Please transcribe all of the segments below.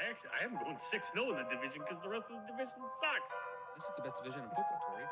I am going 6-0 in the division because the rest of the division sucks. This is the best division in football, Tori.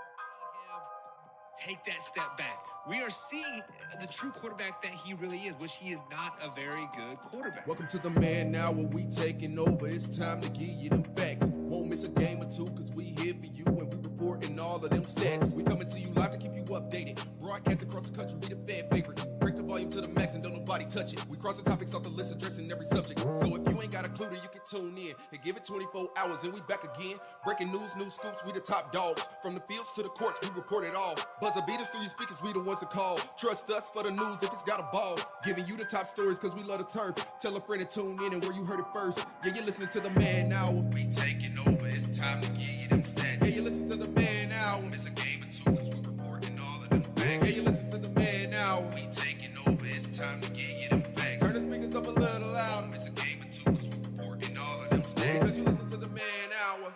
Take that step back. We are seeing the true quarterback that he really is, which he is not a very good quarterback. Welcome to the Man Now, where we taking over. It's time to give you them facts. Won't miss a game or two, cause we here for you and we reporting all of them stats. We coming to you live to keep you updated. Broadcast across the country, we the fan favorites. Break the volume to the max and don't nobody touch it. We cross the topics off the list, addressing every subject. So if you ain't got a clue, then you can tune in and give it 24 hours and we back again. Breaking news, new scoops, we the top dogs. From the fields to the courts, we report it all. Buzzer beaters through your speakers, we the ones to call. Trust us for the news if it's got a ball. Giving you the top stories cause we love the turf. Tell a friend to tune in and where you heard it first. Yeah, you're listening to the Man Now. We taking over, it's time to give you them stats. Yeah, you listen to the Man Now. Miss a game or two cause we reporting all of them facts. Yeah, you listen to the Man Now. We taking over, it's time to give you them facts. Turn the speakers up a little loud. Miss a game or two cause we reporting all of them stats. Cause you listen to the Man Hour.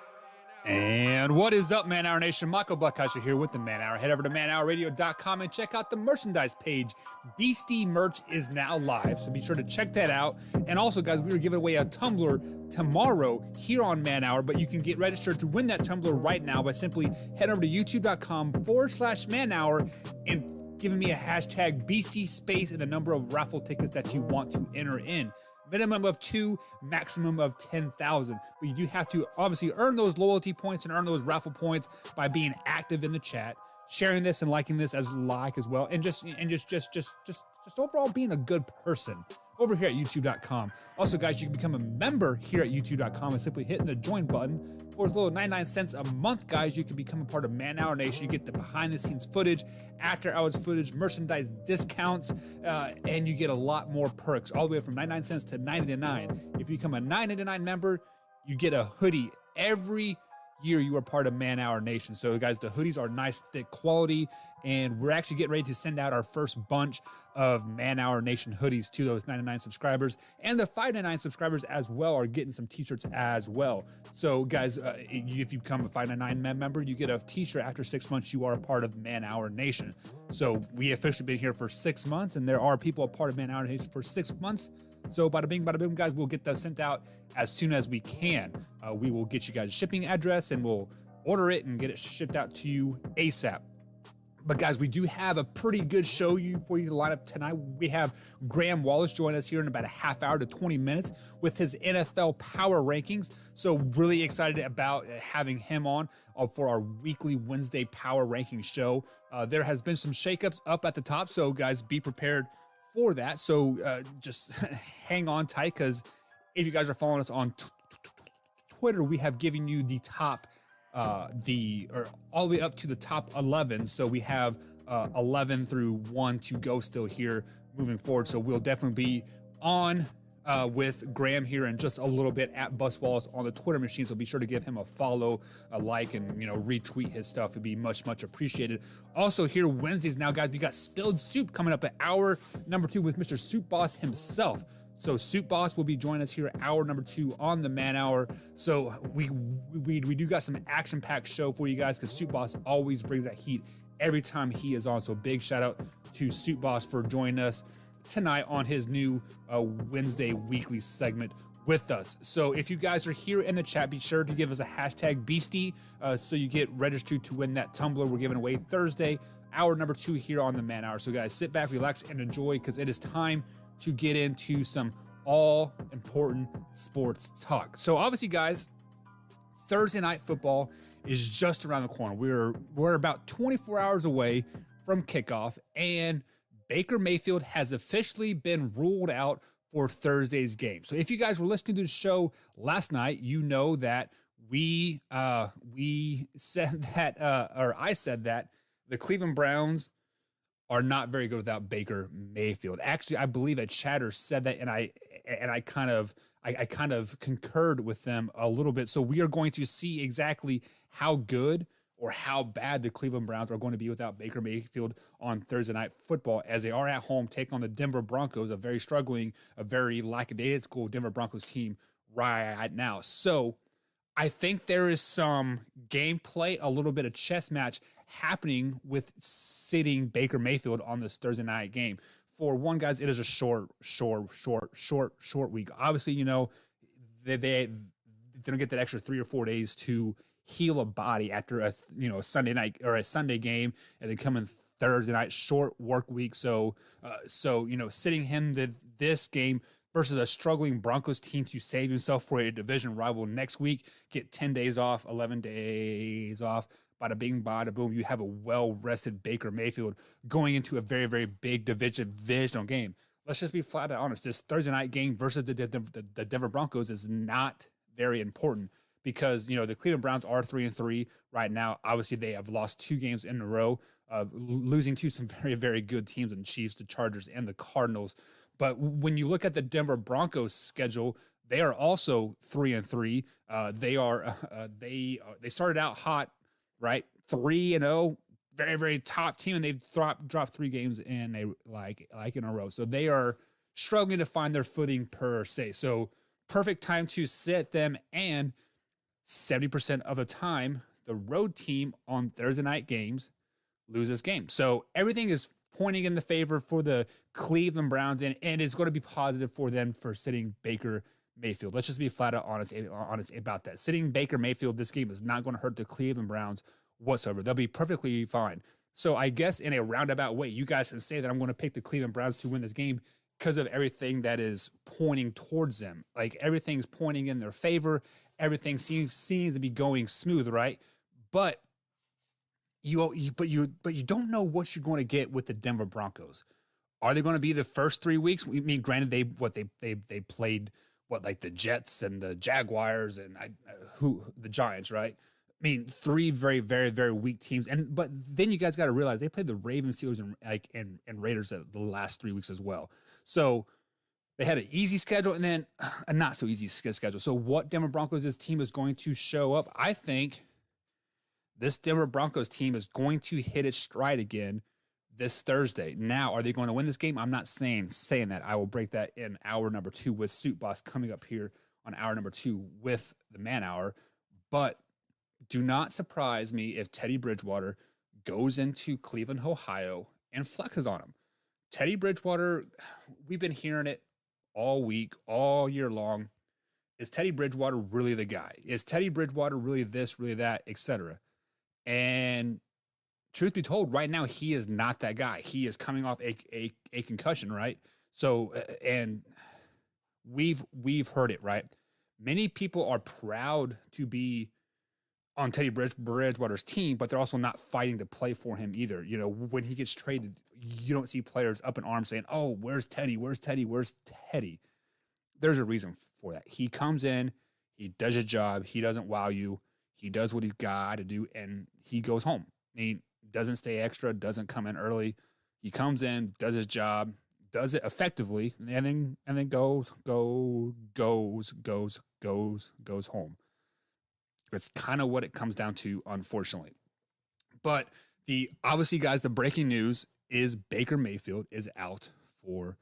And what is up, Man Hour Nation? Michael Buckheischer here with the Man Hour. Head over to manhourradio.com and check out the merchandise page. Beastie merch is now live, so be sure to check that out. And also, guys, we are giving away a tumbler tomorrow here on Man Hour, but you can get registered to win that tumbler right now by simply heading over to youtube.com/Man Hour and giving me a hashtag Beastie space and the number of raffle tickets that you want to enter in. Minimum of 2, maximum of 10,000. But you do have to obviously earn those loyalty points and earn those raffle points by being active in the chat, sharing this and liking this as well, and just overall being a good person over here at youtube.com. Also, guys, you can become a member here at youtube.com and simply hitting the join button. For as little as 99 cents a month, guys, you can become a part of Man Hour Nation. You get the behind-the-scenes footage, after-hours footage, merchandise discounts, and you get a lot more perks, all the way from 99 cents to $9.99. If you become a $9.99 member, you get a hoodie every year you are part of Man Hour Nation. So, guys, the hoodies are nice, thick quality, and we're actually getting ready to send out our first bunch of Man Hour Nation hoodies to those 99 subscribers, and the 599 subscribers as well are getting some t-shirts as well. So, guys, if you become a 599 member, you get a t-shirt after 6 months. You are a part of Man Hour Nation. So we officially been here for 6 months, and there are people a part of Man Hour Nation for 6 months. So bada bing, bada boom, guys, we'll get those sent out as soon as we can. We will get you guys a shipping address, and we'll order it and get it shipped out to you ASAP. But guys, we do have a pretty good show for you to line up tonight. We have Graham Wallace join us here in about a half hour to 20 minutes with his NFL Power Rankings. So really excited about having him on for our weekly Wednesday Power Ranking show. There has been some shakeups up at the top, so guys, be prepared for that. So just hang on tight, because if you guys are following us on Twitter, we have given you the top all the way up to the top 11. So we have 11 through 1 to go still here moving forward. So we'll definitely be on with Graham here in just a little bit at Bus Wallace on the Twitter machine. So be sure to give him a follow, a like, and retweet his stuff. It'd be much appreciated. Also here Wednesdays now, guys, we got Spilled Soup coming up at hour number 2 with Mr. Soup Boss himself. So Soup Boss will be joining us here at hour number 2 on the Man Hour. So we do got some action-packed show for you guys, because Soup Boss always brings that heat every time he is on. So big shout out to Soup Boss for joining us tonight on his new Wednesday weekly segment with us. So if you guys are here in the chat, be sure to give us a hashtag Beastie so you get registered to win that tumbler we're giving away Thursday, hour number 2 here on the Man Hour. So guys, sit back, relax, and enjoy, because it is time to get into some all-important sports talk. So obviously, guys, Thursday night football is just around the corner. We're about 24 hours away from kickoff, and Baker Mayfield has officially been ruled out for Thursday's game. So if you guys were listening to the show last night, you know that we said that, or I said that the Cleveland Browns are not very good without Baker Mayfield. Actually, I believe a chatter said that, and I kind of concurred with them a little bit. So we are going to see exactly how good or how bad the Cleveland Browns are going to be without Baker Mayfield on Thursday Night Football, as they are at home taking on the Denver Broncos, a very lackadaisical Denver Broncos team right now. So I think there is some gameplay, a little bit of chess match happening with sitting Baker Mayfield on this Thursday night game. For one, guys, it is a short week. Obviously, they don't get that extra 3 or 4 days to heal a body after a Sunday night or a Sunday game, and then come in Thursday night, short work week. So sitting him this game versus a struggling Broncos team to save himself for a division rival next week, get 10 days off, 11 days off. Bada bing, bada boom. You have a well-rested Baker Mayfield going into a very, very big divisional game. Let's just be flat out honest. This Thursday night game versus the Denver Broncos is not very important because, the Cleveland Browns are 3-3 right now. Obviously, they have lost 2 games in a row, losing to some very, very good teams in the Chiefs, the Chargers, and the Cardinals. But when you look at the Denver Broncos schedule, they are also 3-3. They started out hot, right? 3-0, very, very top team, and they've dropped 3 games in in a row. So they are struggling to find their footing per se. So perfect time to sit them, and 70% of the time, the road team on Thursday night games loses game. So everything is pointing in the favor for the Cleveland Browns, and it's going to be positive for them for sitting Baker Mayfield. Let's just be flat out honest about that. Sitting Baker Mayfield this game is not going to hurt the Cleveland Browns whatsoever. They'll be perfectly fine. So I guess in a roundabout way, you guys can say that I'm going to pick the Cleveland Browns to win this game because of everything that is pointing towards them. Like everything's pointing in their favor. Everything seems to be going smooth, right? But you don't know what you're going to get with the Denver Broncos. Are they going to be the first 3 weeks? I mean, granted, they played like the Jets and the Jaguars and the Giants, right? I mean, 3 very, very, very weak teams. But then you guys got to realize they played the Ravens, Steelers, and Raiders the last 3 weeks as well. So they had an easy schedule and then a not so easy schedule. So what Denver Broncos' team is going to show up? I think this Denver Broncos team is going to hit its stride again this Thursday. Now, are they going to win this game? I'm not saying that. I will break that in hour number 2 with Suit Boss coming up here on hour number 2 with the Man Hour. But do not surprise me if Teddy Bridgewater goes into Cleveland, Ohio, and flexes on him. Teddy Bridgewater, we've been hearing it all week, all year long. Is Teddy Bridgewater really the guy? Is Teddy Bridgewater really this, really that, etc.? And truth be told, right now, he is not that guy. He is coming off a concussion, right? So, and we've heard it, right? Many people are proud to be on Teddy Bridgewater's team, but they're also not fighting to play for him either. When he gets traded, you don't see players up in arms saying, "Oh, where's Teddy? Where's Teddy? Where's Teddy?" There's a reason for that. He comes in, he does his job, he doesn't wow you, he does what he's got to do, and he goes home. I mean, doesn't stay extra, doesn't come in early. He comes in, does his job, does it effectively, and then goes home. That's kind of what it comes down to, unfortunately. But obviously, guys, the breaking news is Baker Mayfield is out for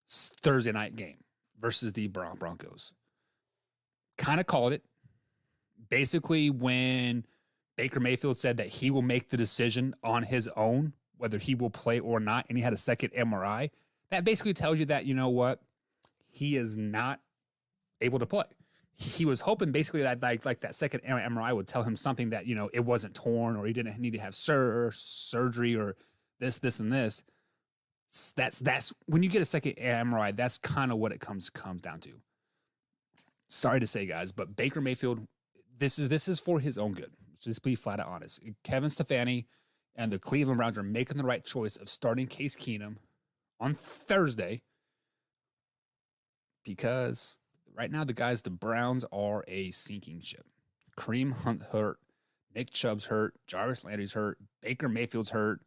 Thursday night game versus the Broncos. Kind of called it. Basically, when Baker Mayfield said that he will make the decision on his own, whether he will play or not, and he had a second MRI, that basically tells you that, you know what, he is not able to play. He was hoping basically that like that second MRI would tell him something that, it wasn't torn or he didn't need to have surgery or this, and this. That's when you get a second MRI, that's kind of what it comes down to. Sorry to say, guys, but Baker Mayfield, this is for his own good. Just be flat out honest. Kevin Stefanski and the Cleveland Browns are making the right choice of starting Case Keenum on Thursday because right now the Browns are a sinking ship. Kareem Hunt hurt, Nick Chubb's hurt, Jarvis Landry's hurt, Baker Mayfield's hurt.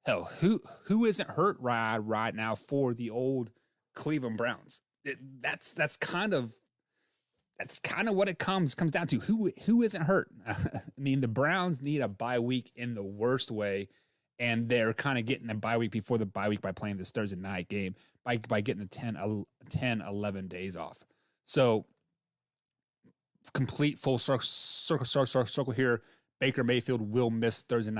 Hell, who isn't hurt right now for the old Cleveland Browns? That's kind of what it comes down to. Who isn't hurt? I mean, the Browns need a bye week in the worst way, and they're kind of getting a bye week before the bye week by playing this Thursday night game by getting the 10, 11 days off. So complete full circle here. Baker Mayfield will miss Thursday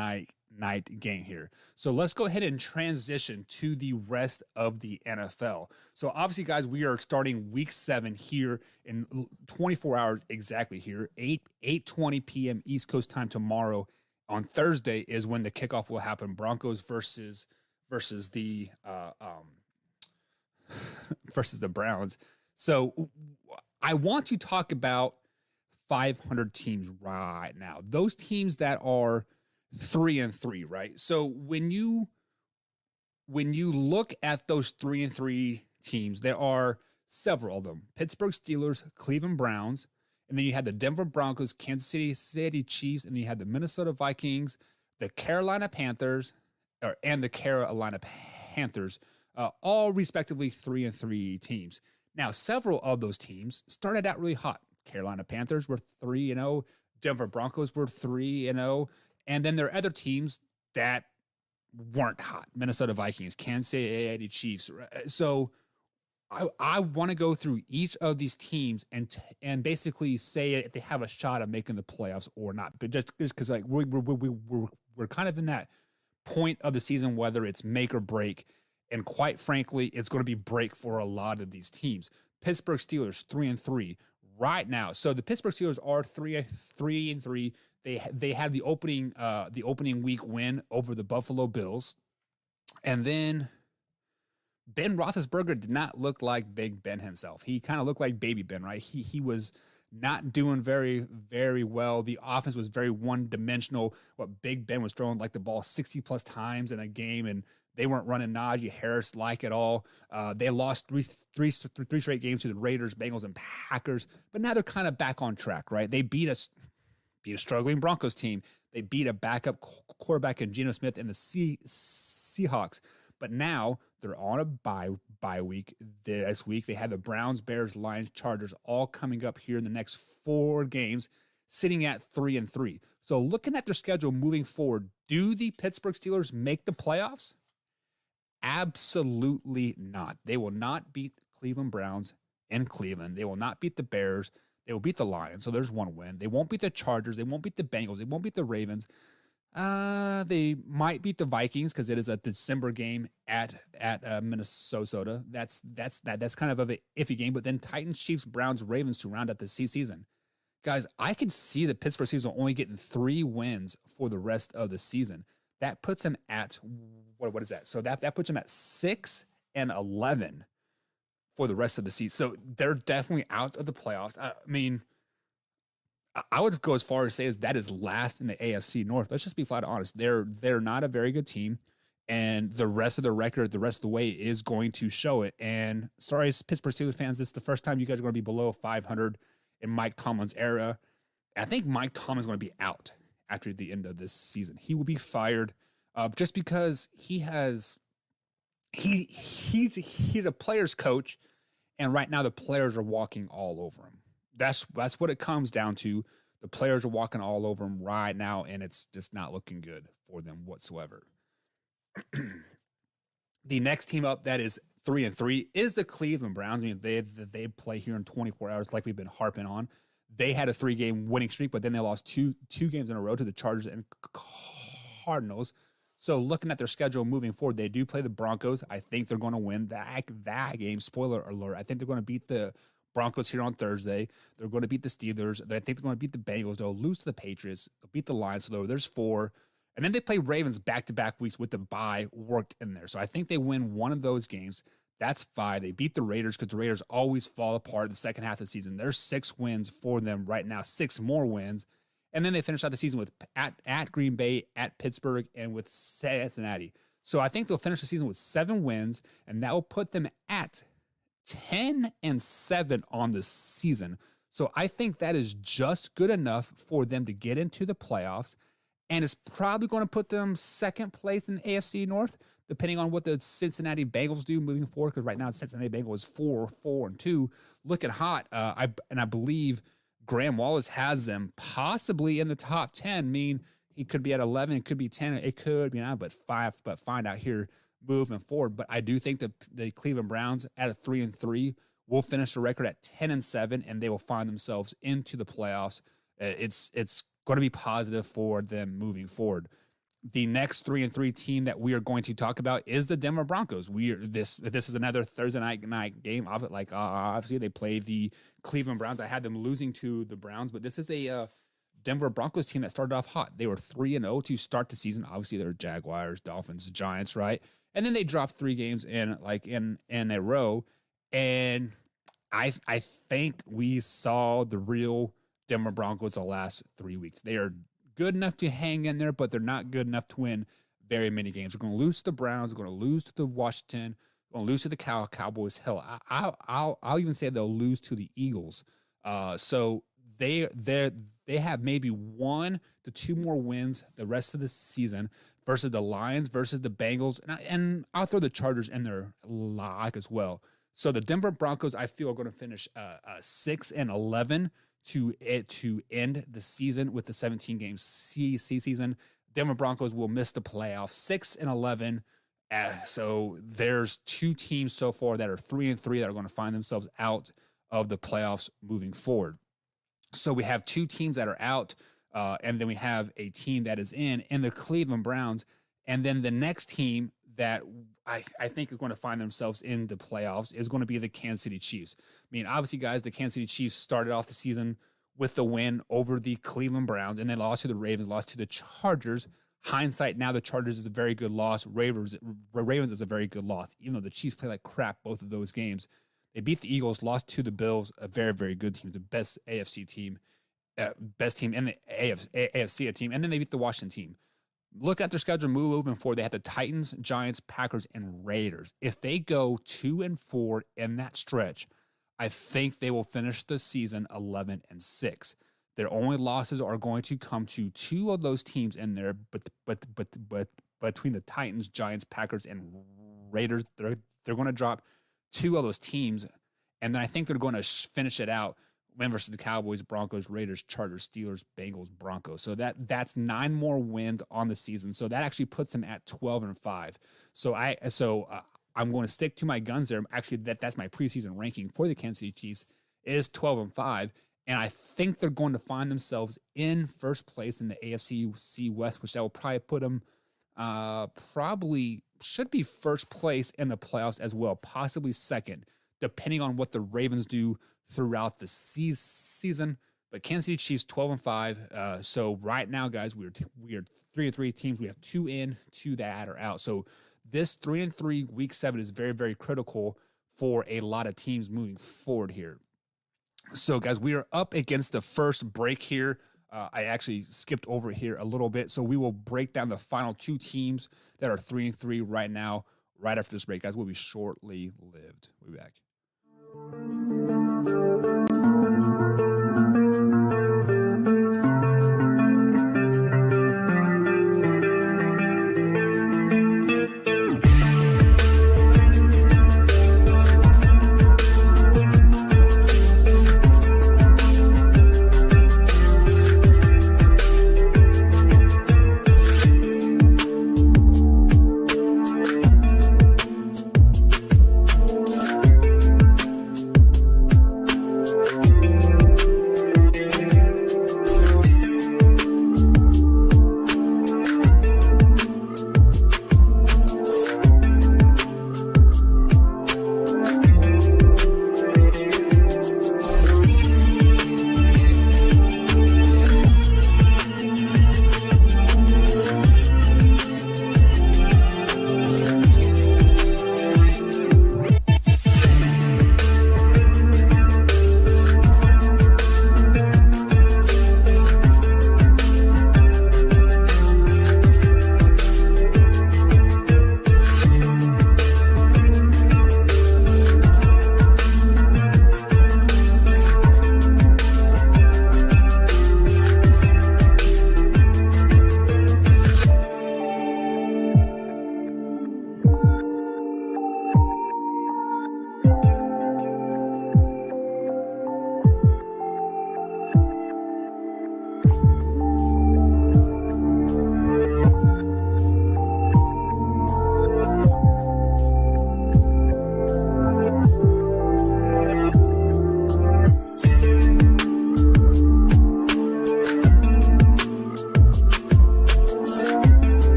night game here. So let's go ahead and transition to the rest of the NFL. So obviously, guys, we are starting week 7 here in 24 hours exactly here, 8:20 p.m. East Coast time tomorrow. On Thursday is when the kickoff will happen. Broncos versus the versus the Browns. So I want to talk about 500 teams right now. Those teams that are 3-3, right? So when you look at those 3-3 teams, there are several of them: Pittsburgh Steelers, Cleveland Browns, and then you had the Denver Broncos, Kansas City Chiefs, and then you had the Minnesota Vikings, the Carolina Panthers, and the Carolina Panthers, all respectively 3-3 teams. Now, several of those teams started out really hot. Carolina Panthers were 3-0, Denver Broncos were 3-0, and then there are other teams that weren't hot. Minnesota Vikings, Kansas City Chiefs. So I want to go through each of these teams and basically say if they have a shot of making the playoffs or not. But just because like we're kind of in that point of the season, whether it's make or break, and quite frankly, it's going to be break for a lot of these teams. Pittsburgh Steelers 3-3 right now. So the Pittsburgh Steelers are 3-3. They had the opening week win over the Buffalo Bills, and then Ben Roethlisberger did not look like Big Ben himself. He kind of looked like Baby Ben, right? He was not doing very, very well. The offense was very one-dimensional. What Big Ben was throwing like the ball 60-plus times in a game, and they weren't running Najee Harris like at all. They lost three straight games to the Raiders, Bengals, and Packers, but now they're kind of back on track, right? They beat a struggling Broncos team. They beat a backup quarterback in Geno Smith and the Seahawks. But now they're on a bye week. This week they had the Browns, Bears, Lions, Chargers all coming up here in the next 4 games, sitting at 3-3. So looking at their schedule moving forward, do the Pittsburgh Steelers make the playoffs? Absolutely not. They will not beat Cleveland Browns in Cleveland. They will not beat the Bears. They will beat the Lions. So there's one win. They won't beat the Chargers. They won't beat the Bengals. They won't beat the Ravens. They might beat the Vikings because it is a December game at Minnesota. That's kind of an iffy game. But then Titans, Chiefs, Browns, Ravens to round out the season. Guys, I could see the Pittsburgh Steelers only getting 3 wins for the rest of the season. That puts them at what is that? So that puts them at 6-11 for the rest of the season. So they're definitely out of the playoffs. I mean, I would go as far as say as that is last in the AFC North. Let's just be flat honest. They're not a very good team, and the rest of the record, the rest of the way, is going to show it. And sorry, Pittsburgh Steelers fans, this is the first time you guys are going to be below 500 in Mike Tomlin's era. I think Mike Tomlin's going to be out after the end of this season. He will be fired just because he's a player's coach, and right now the players are walking all over him. That's what it comes down to. The players are walking all over him right now, and it's just not looking good for them whatsoever. The next team up that is 3-3 is the Cleveland Browns. I mean, they play here in 24 hours, like we've been harping on. They had a 3-game winning streak, but then they lost two games in a row to the Chargers and Cardinals. So looking at their schedule moving forward, they do play the Broncos. I think they're going to win that game. Spoiler alert. I think they're going to beat the Broncos here on Thursday. They're going to beat the Steelers. I think they're going to beat the Bengals. They'll lose to the Patriots. They'll beat the Lions. So there's 4. And then they play Ravens back-to-back weeks with the bye worked in there. So I think they win one of those games. That's 5. They beat the Raiders because the Raiders always fall apart in the second half of the season. There's 6 wins for them right now, 6 more wins. And then they finish out the season with at Green Bay, at Pittsburgh, and with Cincinnati. So I think they'll finish the season with 7 wins, and that will put them at 10-7 on the season. So I think that is just good enough for them to get into the playoffs, and it's probably going to put them second place in the AFC North, depending on what the Cincinnati Bengals do moving forward. Because right now, the Cincinnati Bengals is 4-4-2, looking hot. I believe Graham Wallace has them possibly in the top 10. I mean, he could be at 11, it could be 10, it could be 9, but 5. But find out here moving forward. But I do think that the Cleveland Browns at a 3-3 will finish the record at 10-7, and they will find themselves into the playoffs. It's going to be positive for them moving forward. the next 3-3 team that we are going to talk about is the Denver Broncos. This is another Thursday night game. Obviously, they play the Cleveland Browns. I had them losing to the Browns, but this is a Denver Broncos team that started off hot. They were 3-0 to start the season. Obviously, they're Jaguars, Dolphins, Giants, right? And then they dropped 3 games in a row. And I think we saw the real Denver Broncos the last 3 weeks. They are good enough to hang in there, but they're not good enough to win very many games. We're going to lose to the Browns. We're going to lose to the Washington. We're going to lose to the Cowboys. Hell, I'll even say they'll lose to the Eagles. So they have maybe 1 to 2 more wins the rest of the season versus the Lions, versus the Bengals, and I'll throw the Chargers in there like as well. So the Denver Broncos, I feel, are going to finish 6-11. To end the season with the 17-game season. Denver Broncos will miss the playoffs, 6-11. So there's 2 teams so far that are 3-3 that are going to find themselves out of the playoffs moving forward. So we have 2 teams that are out, and then we have a team that is in the Cleveland Browns, and then the next team that I think is going to find themselves in the playoffs is going to be the Kansas City Chiefs. I mean, obviously, guys, the Kansas City Chiefs started off the season with the win over the Cleveland Browns, and they lost to the Ravens, lost to the Chargers. Hindsight, now the Chargers is a very good loss. Ravens is a very good loss, even though the Chiefs play like crap both of those games. They beat the Eagles, lost to the Bills, a very, very good team, the best AFC team, best team in the AFC team, and then they beat the Washington team. Look at their schedule moving forward. They have the Titans, Giants, Packers, and Raiders. If they go 2-4 in that stretch, I think they will finish the season 11-6. Their only losses are going to come to 2 of those teams in there, but between the Titans, Giants, Packers, and Raiders, they're going to drop 2 of those teams, and then I think they're going to finish it out. Win versus the Cowboys, Broncos, Raiders, Chargers, Steelers, Bengals, Broncos. So that's 9 more wins on the season. So that actually puts them at 12-5. So I'm going to stick to my guns there. Actually, that's my preseason ranking for the Kansas City Chiefs is 12-5, and I think they're going to find themselves in first place in the AFC West, which that will probably put them probably should be first place in the playoffs as well, possibly second, depending on what the Ravens do throughout the season. But Kansas City Chiefs 12-5. So right now, guys, we are 3-3 teams. We have 2 in, 2 that are out. So this 3-3 week 7 is very, very critical for a lot of teams moving forward here. So guys, we are up against the first break here. I actually skipped over here a little bit. So we will break down the final 2 teams that are 3-3 right now. Right after this break, guys, we'll be shortly lived. We'll be back.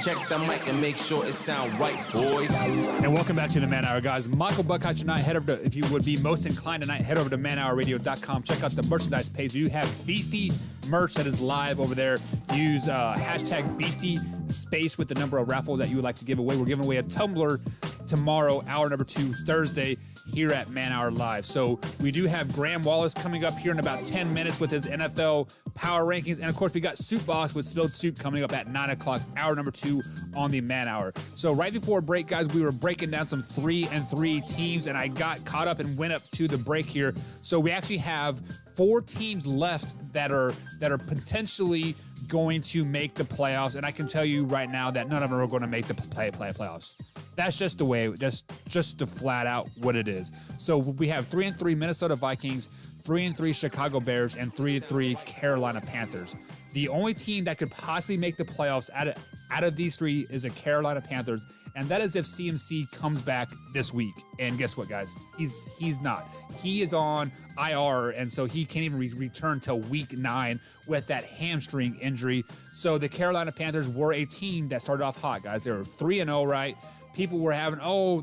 Check the mic and make sure it sound right, boys. And welcome back to the Man Hour, guys. Michael Buckeye tonight. Head over to, if you would be most inclined tonight, head over to manhourradio.com. Check out the merchandise page. You have Beastie merch that is live over there. Use hashtag Beastie space with the number of raffles that you would like to give away. We're giving away a tumbler tomorrow, hour number 2, Thursday, here at Man Hour Live. So we do have Graham Wallace coming up here in about 10 minutes with his NFL power rankings. And of course, we got Soup Boss with Spilled Soup coming up at 9 o'clock, hour number 2 on the Man Hour. So right before break, guys, we were breaking down some 3-3 teams, and I got caught up and went up to the break here. So we actually have 4 teams left that are potentially going to make the playoffs, and I can tell you right now that none of them are going to make the playoffs. That's just the way, just to flat out what it is. So we have 3-3 Minnesota Vikings, 3-3 Chicago Bears, and 3-3 Carolina Panthers. The only team that could possibly make the playoffs out of these 3 is the Carolina Panthers, and that is if CMC comes back this week. And guess what, guys? He's not. He is on IR, and so he can't even return till week 9 with that hamstring injury. So the Carolina Panthers were a team that started off hot, guys. They were 3-0, right? People were having,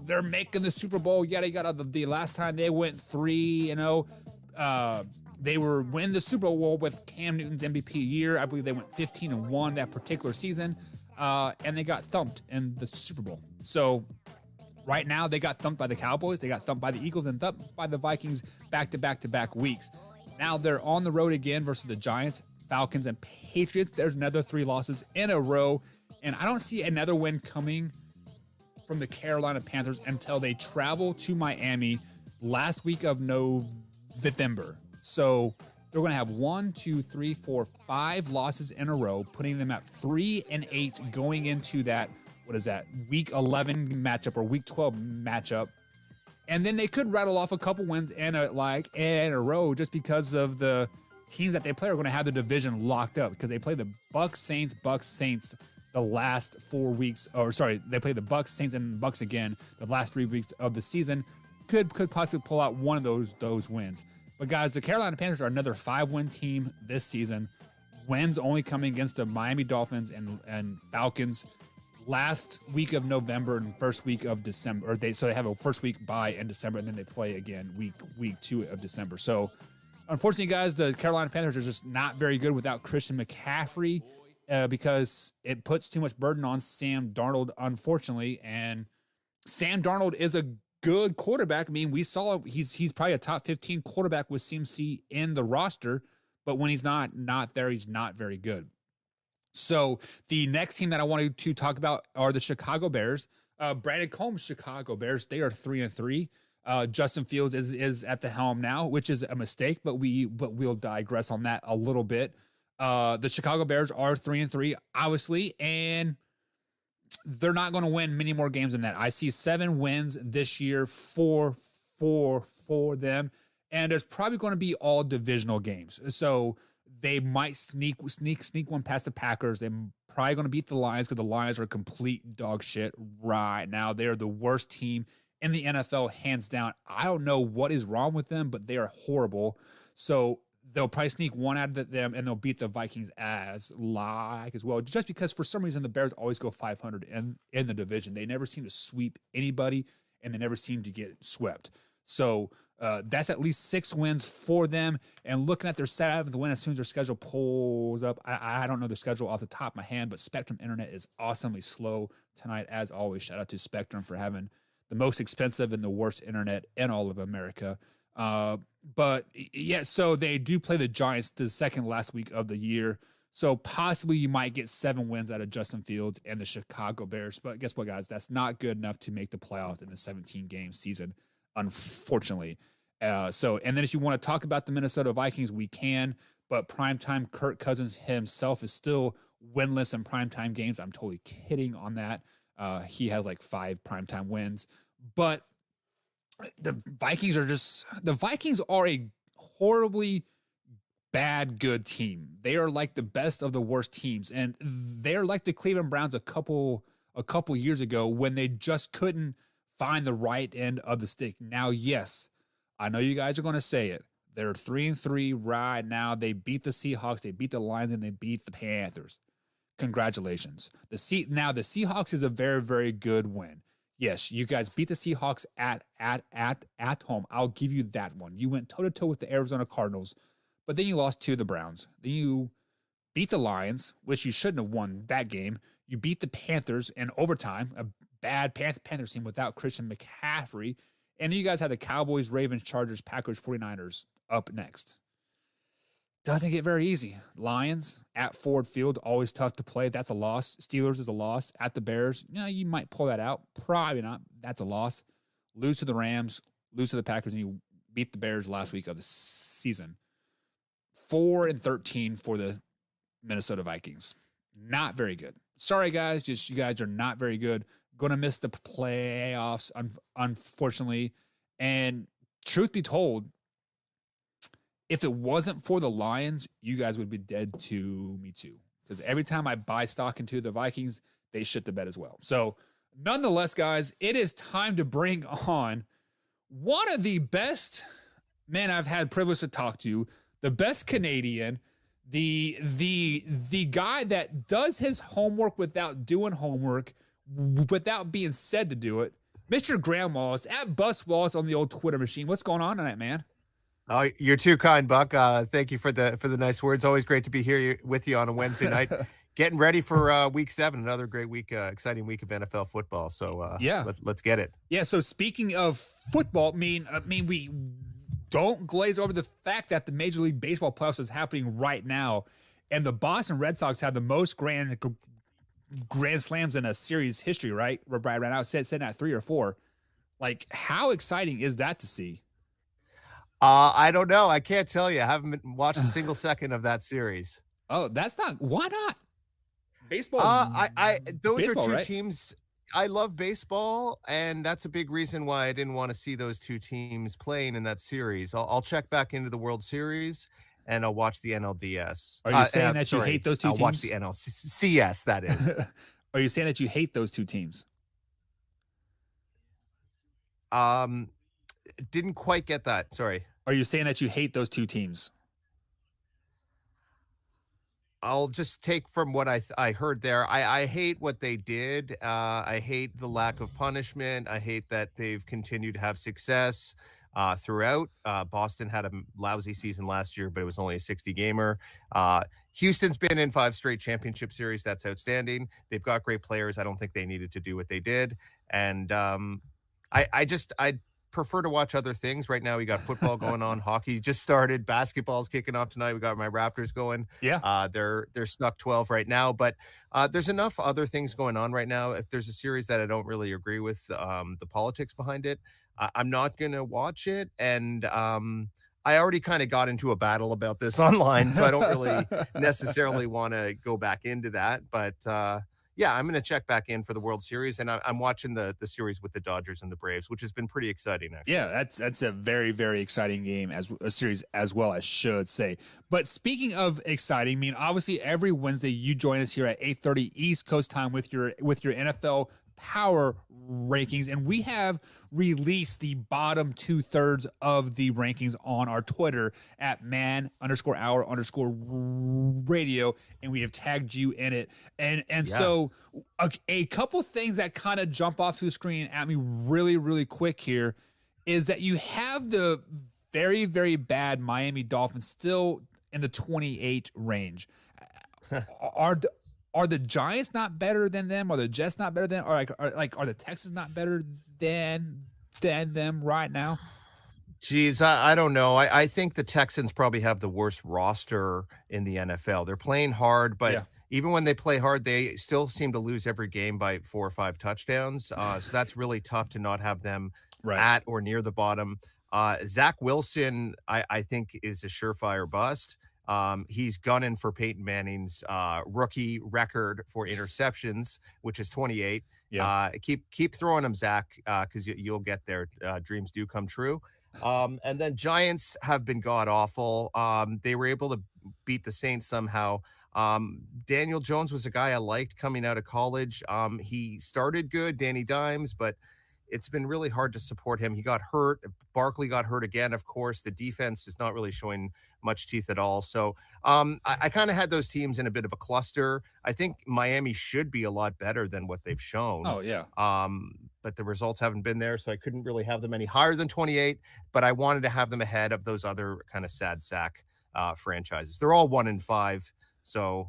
they're making the Super Bowl, yada yada. The last time they went 3-0, they were winning the Super Bowl with Cam Newton's MVP year. I believe they went 15-1 that particular season, and they got thumped in the Super Bowl. So right now they got thumped by the Cowboys, they got thumped by the Eagles, and thumped by the Vikings back-to-back weeks. Now they're on the road again versus the Giants, Falcons, and Patriots. There's another 3 losses in a row, and I don't see another win coming from the Carolina Panthers until they travel to Miami last week of November. So they're going to have 5 losses in a row, putting them at 3-8 going into that, week 11 matchup or week 12 matchup. And then they could rattle off a couple wins in a row just because of the teams that they play are going to have the division locked up, because they play the Bucks, Saints, the last 4 weeks, they play the Bucks, Saints, and Bucks again the last 3 weeks of the season. Could possibly pull out one of those wins. But guys, the Carolina Panthers are another 5-win team this season. Wins only coming against the Miami Dolphins and Falcons last week of November and first week of December. So they have a first week bye in December, and then they play again week 2 of December. So unfortunately, guys, the Carolina Panthers are just not very good without Christian McCaffrey. Because it puts too much burden on Sam Darnold, unfortunately. And Sam Darnold is a good quarterback. I mean, we saw he's probably a top 15 quarterback with CMC in the roster, but when he's not there, he's not very good. So the next team that I wanted to talk about are the Chicago Bears. Brandon Combs' Chicago Bears, they are 3-3. Justin Fields is at the helm now, which is a mistake, but we'll digress on that a little bit. The Chicago Bears are 3-3, obviously, and they're not going to win many more games than that. I see 7 wins this year for them, and it's probably going to be all divisional games. So they might sneak one past the Packers. They're probably going to beat the Lions, because the Lions are complete dog shit right now. They are the worst team in the NFL, hands down. I don't know what is wrong with them, but they are horrible. So they'll probably sneak one out of them, and they'll beat the Vikings as well. Just because for some reason the Bears always go 500 in the division. They never seem to sweep anybody, and they never seem to get swept. So that's at least 6 wins for them. And looking at their 7th win as soon as their schedule pulls up, I don't know their schedule off the top of my hand, but Spectrum Internet is awesomely slow tonight, as always. Shout out to Spectrum for having the most expensive and the worst internet in all of America. But yeah, so they do play the Giants the second last week of the year. So possibly you might get 7 wins out of Justin Fields and the Chicago Bears. But guess what, guys? That's not good enough to make the playoffs in the 17-game season, unfortunately. And then if you want to talk about the Minnesota Vikings, we can. But primetime Kirk Cousins himself is still winless in primetime games. I'm totally kidding on that. He has 5 primetime wins. But the Vikings are a horribly bad good team. They are like the best of the worst teams, and they're like the Cleveland Browns a couple years ago when they just couldn't find the right end of the stick. Now, yes, I know you guys are going to say it. They're 3-3 right now. They beat the Seahawks, they beat the Lions, and they beat the Panthers. congratulations. Now the Seahawks is a very, very good win. Yes, you guys beat the Seahawks at home. I'll give you that one. You went toe to toe with the Arizona Cardinals, but then you lost to the Browns. Then you beat the Lions, which you shouldn't have won that game. You beat the Panthers in overtime, a bad Panthers team without Christian McCaffrey. And then you guys had the Cowboys, Ravens, Chargers, Packers, 49ers up next. Doesn't get very easy. Lions at Ford Field, always tough to play. That's a loss. Steelers is a loss. At the Bears, you might pull that out. Probably not. That's a loss. Lose to the Rams, lose to the Packers, and you beat the Bears last week of the season. 4-13 for the Minnesota Vikings. Not very good. Sorry, guys. Just you guys are not very good. Going to miss the playoffs, unfortunately. And truth be told, if it wasn't for the Lions, you guys would be dead to me too. Because every time I buy stock into the Vikings, they shit the bed as well. So, nonetheless, guys, it is time to bring on one of the best men I've had privilege to talk to, the best Canadian, the guy that does his homework without doing homework, without being said to do it, Mr. Graham Wallace at Bus Wallace on the old Twitter machine. What's going on tonight, man? Oh, you're too kind, Buck. Thank you for the nice words. Always great to be here with you on a Wednesday night. Getting ready for week 7, another great week, exciting week of NFL football. So yeah, let's get it. Yeah. So speaking of football, I mean, we don't glaze over the fact that the Major League Baseball playoffs is happening right now, and the Boston Red Sox have the most grand slams in a series history, right? Right now, sitting at 3 or 4. Like, how exciting is that to see? I don't know. I can't tell you. I haven't watched a single second of that series. Oh, that's not. Why not? Baseball. Those baseball, are two right? teams. I love baseball, and that's a big reason why I didn't want to see those two teams playing in that series. I'll check back into the World Series, and I'll watch the NLDS. Are you saying that you hate those two teams? I'll watch the NLCS, that is. Are you saying that you hate those two teams? Didn't quite get that. Sorry. Are you saying that you hate those two teams? I'll just take from what I heard there. I hate what they did. I hate the lack of punishment. I hate that they've continued to have success throughout. Boston had a lousy season last year, but it was only a 60-gamer. Houston's been in 5 straight championship series. That's outstanding. They've got great players. I don't think they needed to do what they did. And I prefer to watch other things. Right now we got football going on, hockey just started, basketball's kicking off tonight. We got my Raptors going. Yeah. They're stuck 12 right now, but there's enough other things going on right now. If there's a series that I don't really agree with the politics behind it, I'm not going to watch it. And I already kind of got into a battle about this online, so I don't really necessarily want to go back into that. But yeah, I'm going to check back in for the World Series, and I'm watching the series with the Dodgers and the Braves, which has been pretty exciting, actually. Yeah, that's a very, very exciting game, as a series as well, I should say. But speaking of exciting, I mean, obviously every Wednesday you join us here at 8:30 East Coast time with your NFL power rankings, and we have released the bottom 2/3 of the rankings on our Twitter at man_hour_radio, and we have tagged you in it. And yeah. So a couple things that kind of jump off to the screen at me really, really quick here is that you have the very, very bad Miami Dolphins still in the 28 range. Are the Giants not better than them? Are the Jets not better than? Or are the Texans not better than them right now? Geez, I don't know. I think the Texans probably have the worst roster in the NFL. They're playing hard, but even when they play hard, they still seem to lose every game by 4 or 5 touchdowns. So that's really tough to not have them at or near the bottom. Zach Wilson, I think, is a surefire bust. He's gunning for Peyton Manning's rookie record for interceptions, which is 28. Yeah. Keep throwing them, Zach, because you'll get there. Dreams do come true. And then Giants have been god awful. They were able to beat the Saints somehow. Daniel Jones was a guy I liked coming out of college. He started good, Danny Dimes, but it's been really hard to support him. He got hurt. Barkley got hurt again, of course. The defense is not really showing much teeth at all. So I kind of had those teams in a bit of a cluster. I think Miami should be a lot better than what they've shown. Oh, yeah. But the results haven't been there, so I couldn't really have them any higher than 28, but I wanted to have them ahead of those other kind of sad sack franchises. They're all 1-5, so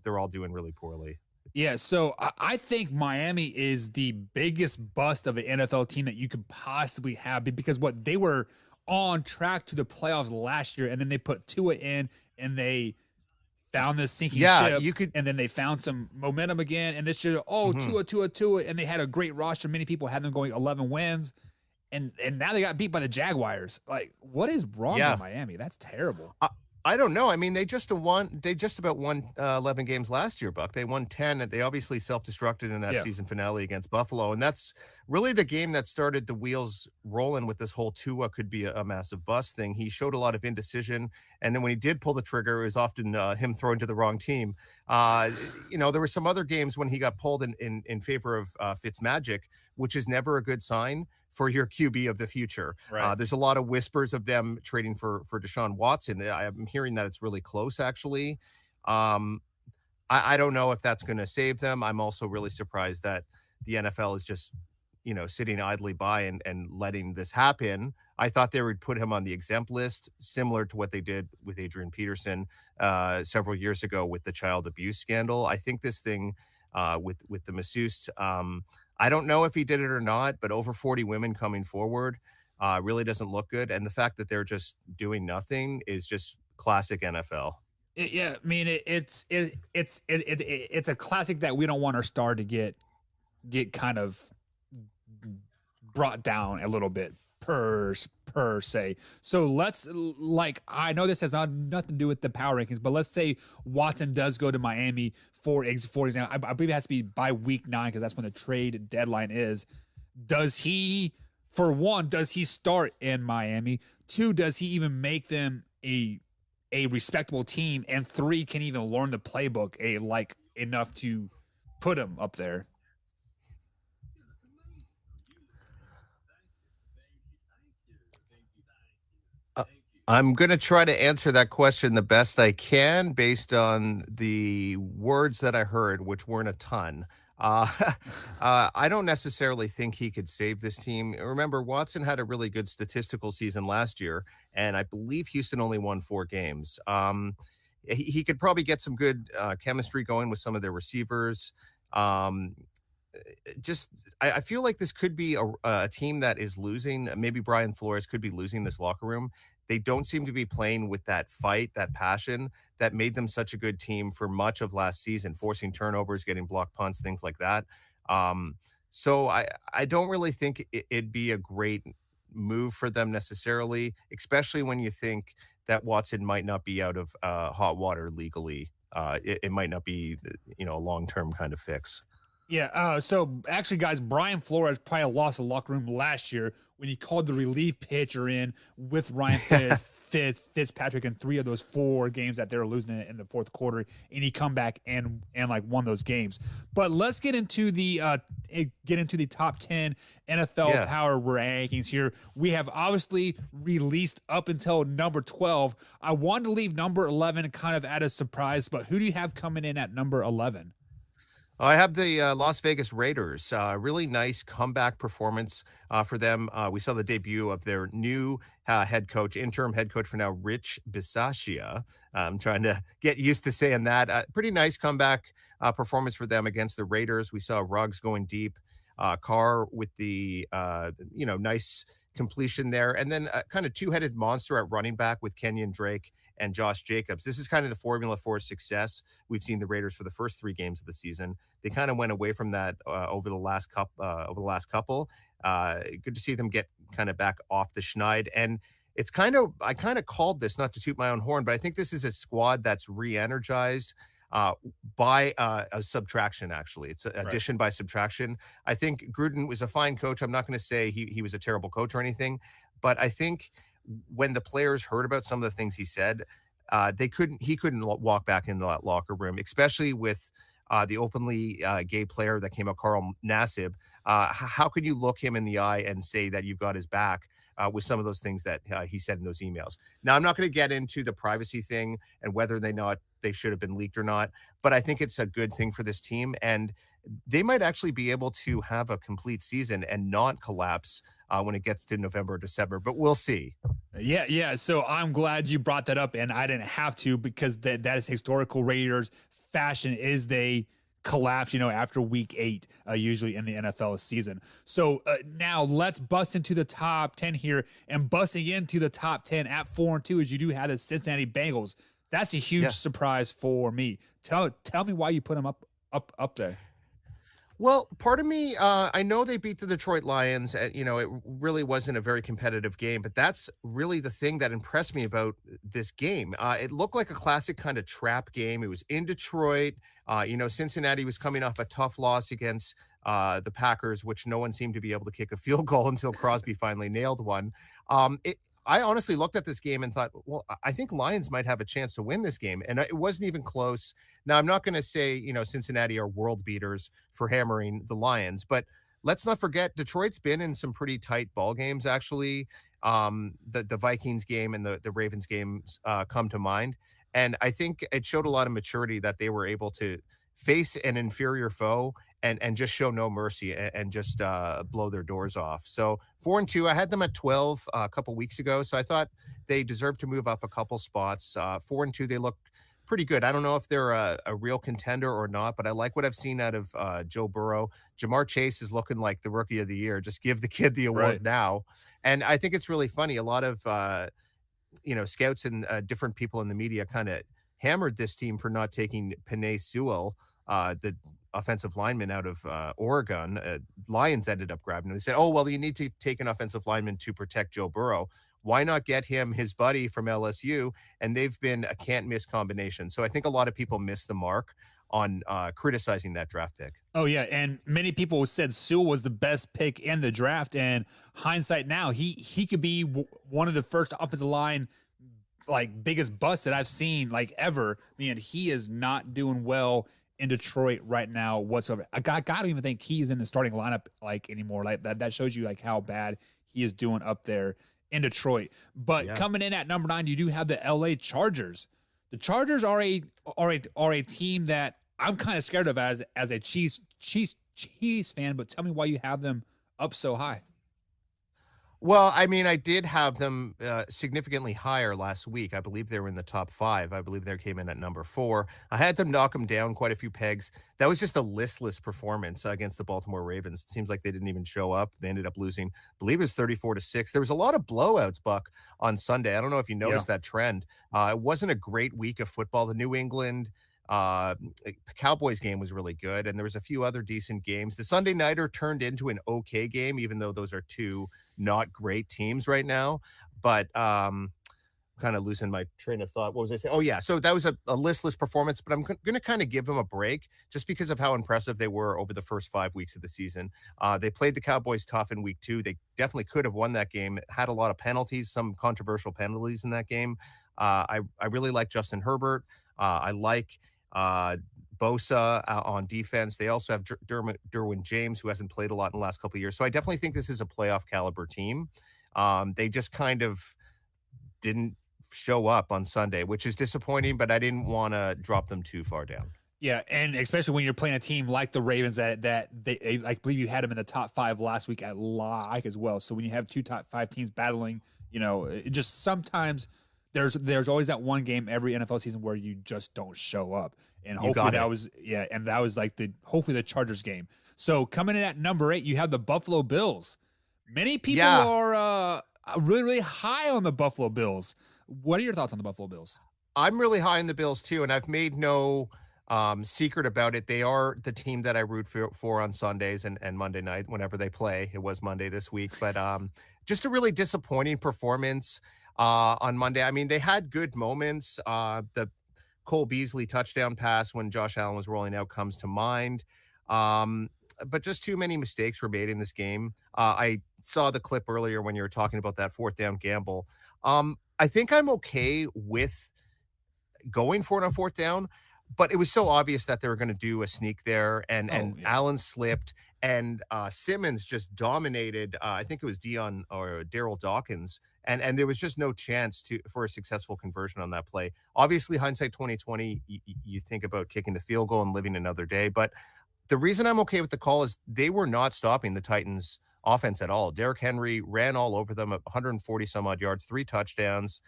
they're all doing really poorly. Yeah, so I think Miami is the biggest bust of an NFL team that you could possibly have because what they were on track to the playoffs last year, and then they put Tua in, and they found this sinking ship, and then they found some momentum again, and this year, Tua, and they had a great roster. Many people had them going 11 wins, and now they got beat by the Jaguars. Like, what is wrong with Miami? That's terrible. I don't know. I mean, they just about won 11 games last year, Buck. They won 10, and they obviously self-destructed in that season finale against Buffalo, and that's really the game that started the wheels rolling with this whole Tua could be a massive bust thing. He showed a lot of indecision, and then when he did pull the trigger, it was often him throwing to the wrong team. There were some other games when he got pulled in favor of Fitzmagic, which is never a good sign for your QB of the future. Right. There's a lot of whispers of them trading for Deshaun Watson. I'm hearing that it's really close, actually. I don't know if that's going to save them. I'm also really surprised that the NFL is just, sitting idly by and letting this happen. I thought they would put him on the exempt list, similar to what they did with Adrian Peterson several years ago with the child abuse scandal. I think this thing with the masseuse, I don't know if he did it or not, but over 40 women coming forward really doesn't look good. And the fact that they're just doing nothing is just classic NFL. I mean, it's a classic that we don't want our star to get kind of brought down a little bit per se. So I know this has nothing to do with the power rankings, but let's say Watson does go to Miami for example. I believe it has to be by week 9 because that's when the trade deadline is. Does he start in Miami? 2, does he even make them a respectable team? And 3, can he even learn the playbook enough to put him up there? I'm going to try to answer that question the best I can based on the words that I heard, which weren't a ton. I don't necessarily think he could save this team. Remember, Watson had a really good statistical season last year, and I believe Houston only won 4 games. He could probably get some good chemistry going with some of their receivers. I feel like this could be a team that is losing. Maybe Brian Flores could be losing this locker room. They don't seem to be playing with that fight, that passion that made them such a good team for much of last season, forcing turnovers, getting blocked punts, things like that. So I don't really think it'd be a great move for them necessarily, especially when you think that Watson might not be out of hot water legally. It might not be, a long-term kind of fix. Yeah. So actually, guys, Brian Flores probably lost the locker room last year when he called the relief pitcher in with Ryan Fitzpatrick in 3 of those 4 games that they were losing in the fourth quarter, and he come back and won those games. But let's get into the top 10 NFL power rankings here. We have obviously released up until number 12. I wanted to leave number 11 kind of at a surprise, but who do you have coming in at number 11? I have the Las Vegas Raiders. Really nice comeback performance for them. We saw the debut of their new interim head coach for now, Rich Bisaccia. I'm trying to get used to saying that. Pretty nice comeback performance for them against the Raiders. We saw Ruggs going deep, Carr with the nice completion there, and then a kind of 2-headed monster at running back with Kenyon Drake and Josh Jacobs. This is kind of the formula for success. We've seen the Raiders for the first 3 games of the season. They kind of went away from that over the last couple. Good to see them get kind of back off the schneid. And I kind of called this, not to toot my own horn, but I think this is a squad that's re-energized by a subtraction, actually. It's addition by subtraction. I think Gruden was a fine coach. I'm not going to say he was a terrible coach or anything, but I think when the players heard about some of the things he said, he couldn't walk back into that locker room, especially with the openly gay player that came out, Carl Nassib. How could you look him in the eye and say that you've got his back with some of those things that he said in those emails? Now, I'm not going to get into the privacy thing and whether they should have been leaked or not, but I think it's a good thing for this team, and they might actually be able to have a complete season and not collapse when it gets to November or December, but we'll see. Yeah. So I'm glad you brought that up, and I didn't have to, because that is historical Raiders fashion, is they collapse, after week 8, usually in the NFL season. So now let's bust into the top 10 here, and busting into the top 10 at 4-2 as you do have the Cincinnati Bengals. That's a huge surprise for me. Tell me why you put them up there. Well, part of me, I know they beat the Detroit Lions. It really wasn't a very competitive game, but that's really the thing that impressed me about this game. It looked like a classic kind of trap game. It was in Detroit. Cincinnati was coming off a tough loss against the Packers, which no one seemed to be able to kick a field goal until Crosby finally nailed one. I honestly looked at this game and thought, well, I think Lions might have a chance to win this game. And it wasn't even close. Now, I'm not going to say, Cincinnati are world beaters for hammering the Lions, but let's not forget Detroit's been in some pretty tight ball games, actually. The Vikings game and the Ravens games come to mind. And I think it showed a lot of maturity that they were able to face an inferior foe and just show no mercy and just blow their doors off. So 4-2, I had them at 12 a couple weeks ago. So I thought they deserved to move up a couple spots. 4-2, they look pretty good. I don't know if they're a real contender or not, but I like what I've seen out of Joe Burrow. Jamar Chase is looking like the rookie of the year. Just give the kid the award now. And I think it's really funny. A lot of, scouts and different people in the media kind of hammered this team for not taking Penei Sewell, the offensive lineman out of Oregon. Lions ended up grabbing him. They said, oh, well, you need to take an offensive lineman to protect Joe Burrow. Why not get him his buddy from LSU? And they've been a can't-miss combination. So I think a lot of people missed the mark on criticizing that draft pick. Oh, yeah, and many people said Sewell was the best pick in the draft, and hindsight now, he could be one of the first offensive line biggest busts that I've seen ever. Man, he is not doing well in Detroit right now whatsoever. I don't even think he's in the starting lineup anymore. That shows you how bad he is doing up there in Detroit. But coming in at number 9, you do have the LA Chargers. The Chargers are a team that I'm kind of scared of as a Chiefs fan, but tell me why you have them up so high. Well, I mean, I did have them significantly higher last week. I believe they were in the top 5. I believe they came in at number 4. I had them knock them down quite a few pegs. That was just a listless performance against the Baltimore Ravens. It seems like they didn't even show up. They ended up losing, I believe it was 34-6. There was a lot of blowouts, Buck, on Sunday. I don't know if you noticed that trend. It wasn't a great week of football. The New England Cowboys game was really good, and there was a few other decent games. The Sunday Nighter turned into an okay game, even though those are two not great teams right now. But kind of losing my train of thought. What was I saying? Oh, yeah. So that was a listless performance, but I'm going to kind of give them a break just because of how impressive they were over the first 5 weeks of the season. They played the Cowboys tough in week 2. They definitely could have won that game. It had a lot of penalties, some controversial penalties in that game. I really like Justin Herbert. I like Bosa on defense. They also have Derwin James, who hasn't played a lot in the last couple of years. So I definitely think this is a playoff caliber team. They just kind of didn't show up on Sunday, which is disappointing, but I didn't want to drop them too far down. Yeah, and especially when you're playing a team like the Ravens that they I believe you had them in the top 5 last week at as well. So when you have 2 top 5 teams battling, it just sometimes there's always that one game every NFL season where you just don't show up. And hopefully that was hopefully the Chargers game. So coming in at number 8, you have the Buffalo Bills. Many people are really, really high on the Buffalo Bills. What are your thoughts on the Buffalo Bills? I'm really high on the Bills too, and I've made no secret about it. They are the team that I root for on Sundays and Monday night whenever they play. It was Monday this week, but just a really disappointing performance on Monday. I mean, they had good moments. The Cole Beasley touchdown pass when Josh Allen was rolling out comes to mind. But just too many mistakes were made in this game. I saw the clip earlier when you were talking about that 4th down gamble. I think I'm okay with going for it on 4th down, but it was so obvious that they were going to do a sneak there, and yeah. Allen slipped, and Simmons just dominated. I think it was Dion or Daryl Dawkins, and there was just no chance for a successful conversion on that play. Obviously, hindsight 2020, you think about kicking the field goal and living another day, but the reason I'm okay with the call is they were not stopping the Titans offense at all. Derrick Henry ran all over them at 140 some odd yards, 3 touchdowns.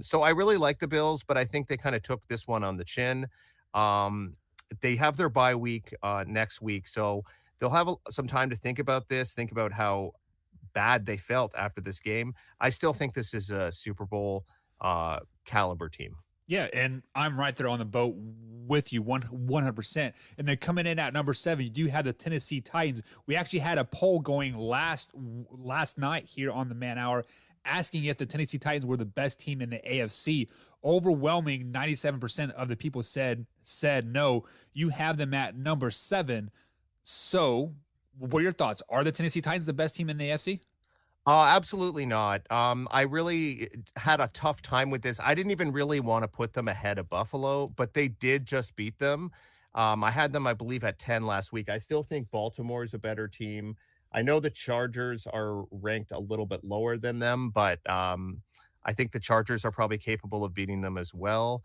So I really like the Bills, but I think they kind of took this one on the chin. They have their bye week next week, so they'll have some time to think about this, think about how bad they felt after this game. I still think this is a Super Bowl caliber team. Yeah, and I'm right there on the boat with you 100%. And then coming in at number 7, you do have the Tennessee Titans. We actually had a poll going last night here on the Man Hour asking if the Tennessee Titans were the best team in the AFC. Overwhelming 97% of the people said no. You have them at number 7. So, what are your thoughts? Are the Tennessee Titans the best team in the AFC? Absolutely not. I really had a tough time with this. I didn't even really want to put them ahead of Buffalo, but they did just beat them. I had them, I believe, at 10 last week. I still think Baltimore is a better team. I know the Chargers are ranked a little bit lower than them, but I think the Chargers are probably capable of beating them as well.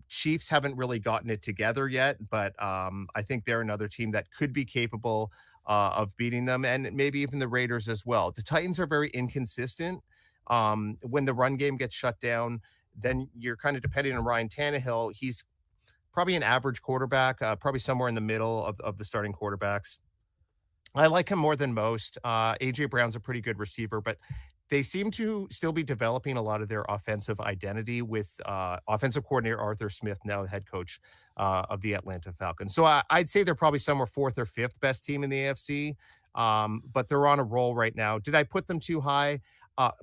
Chiefs haven't really gotten it together yet, but I think they're another team that could be capable of beating them, and maybe even the Raiders as well. The Titans are very inconsistent. When the run game gets shut down, then you're kind of depending on Ryan Tannehill. He's probably an average quarterback, probably somewhere in the middle of the starting quarterbacks. I like him more than most. A.J. Brown's a pretty good receiver, but they seem to still be developing a lot of their offensive identity with offensive coordinator Arthur Smith, now the head coach of the Atlanta Falcons. So I'd say they're probably somewhere 4th or 5th best team in the AFC, but they're on a roll right now. Did I put them too high?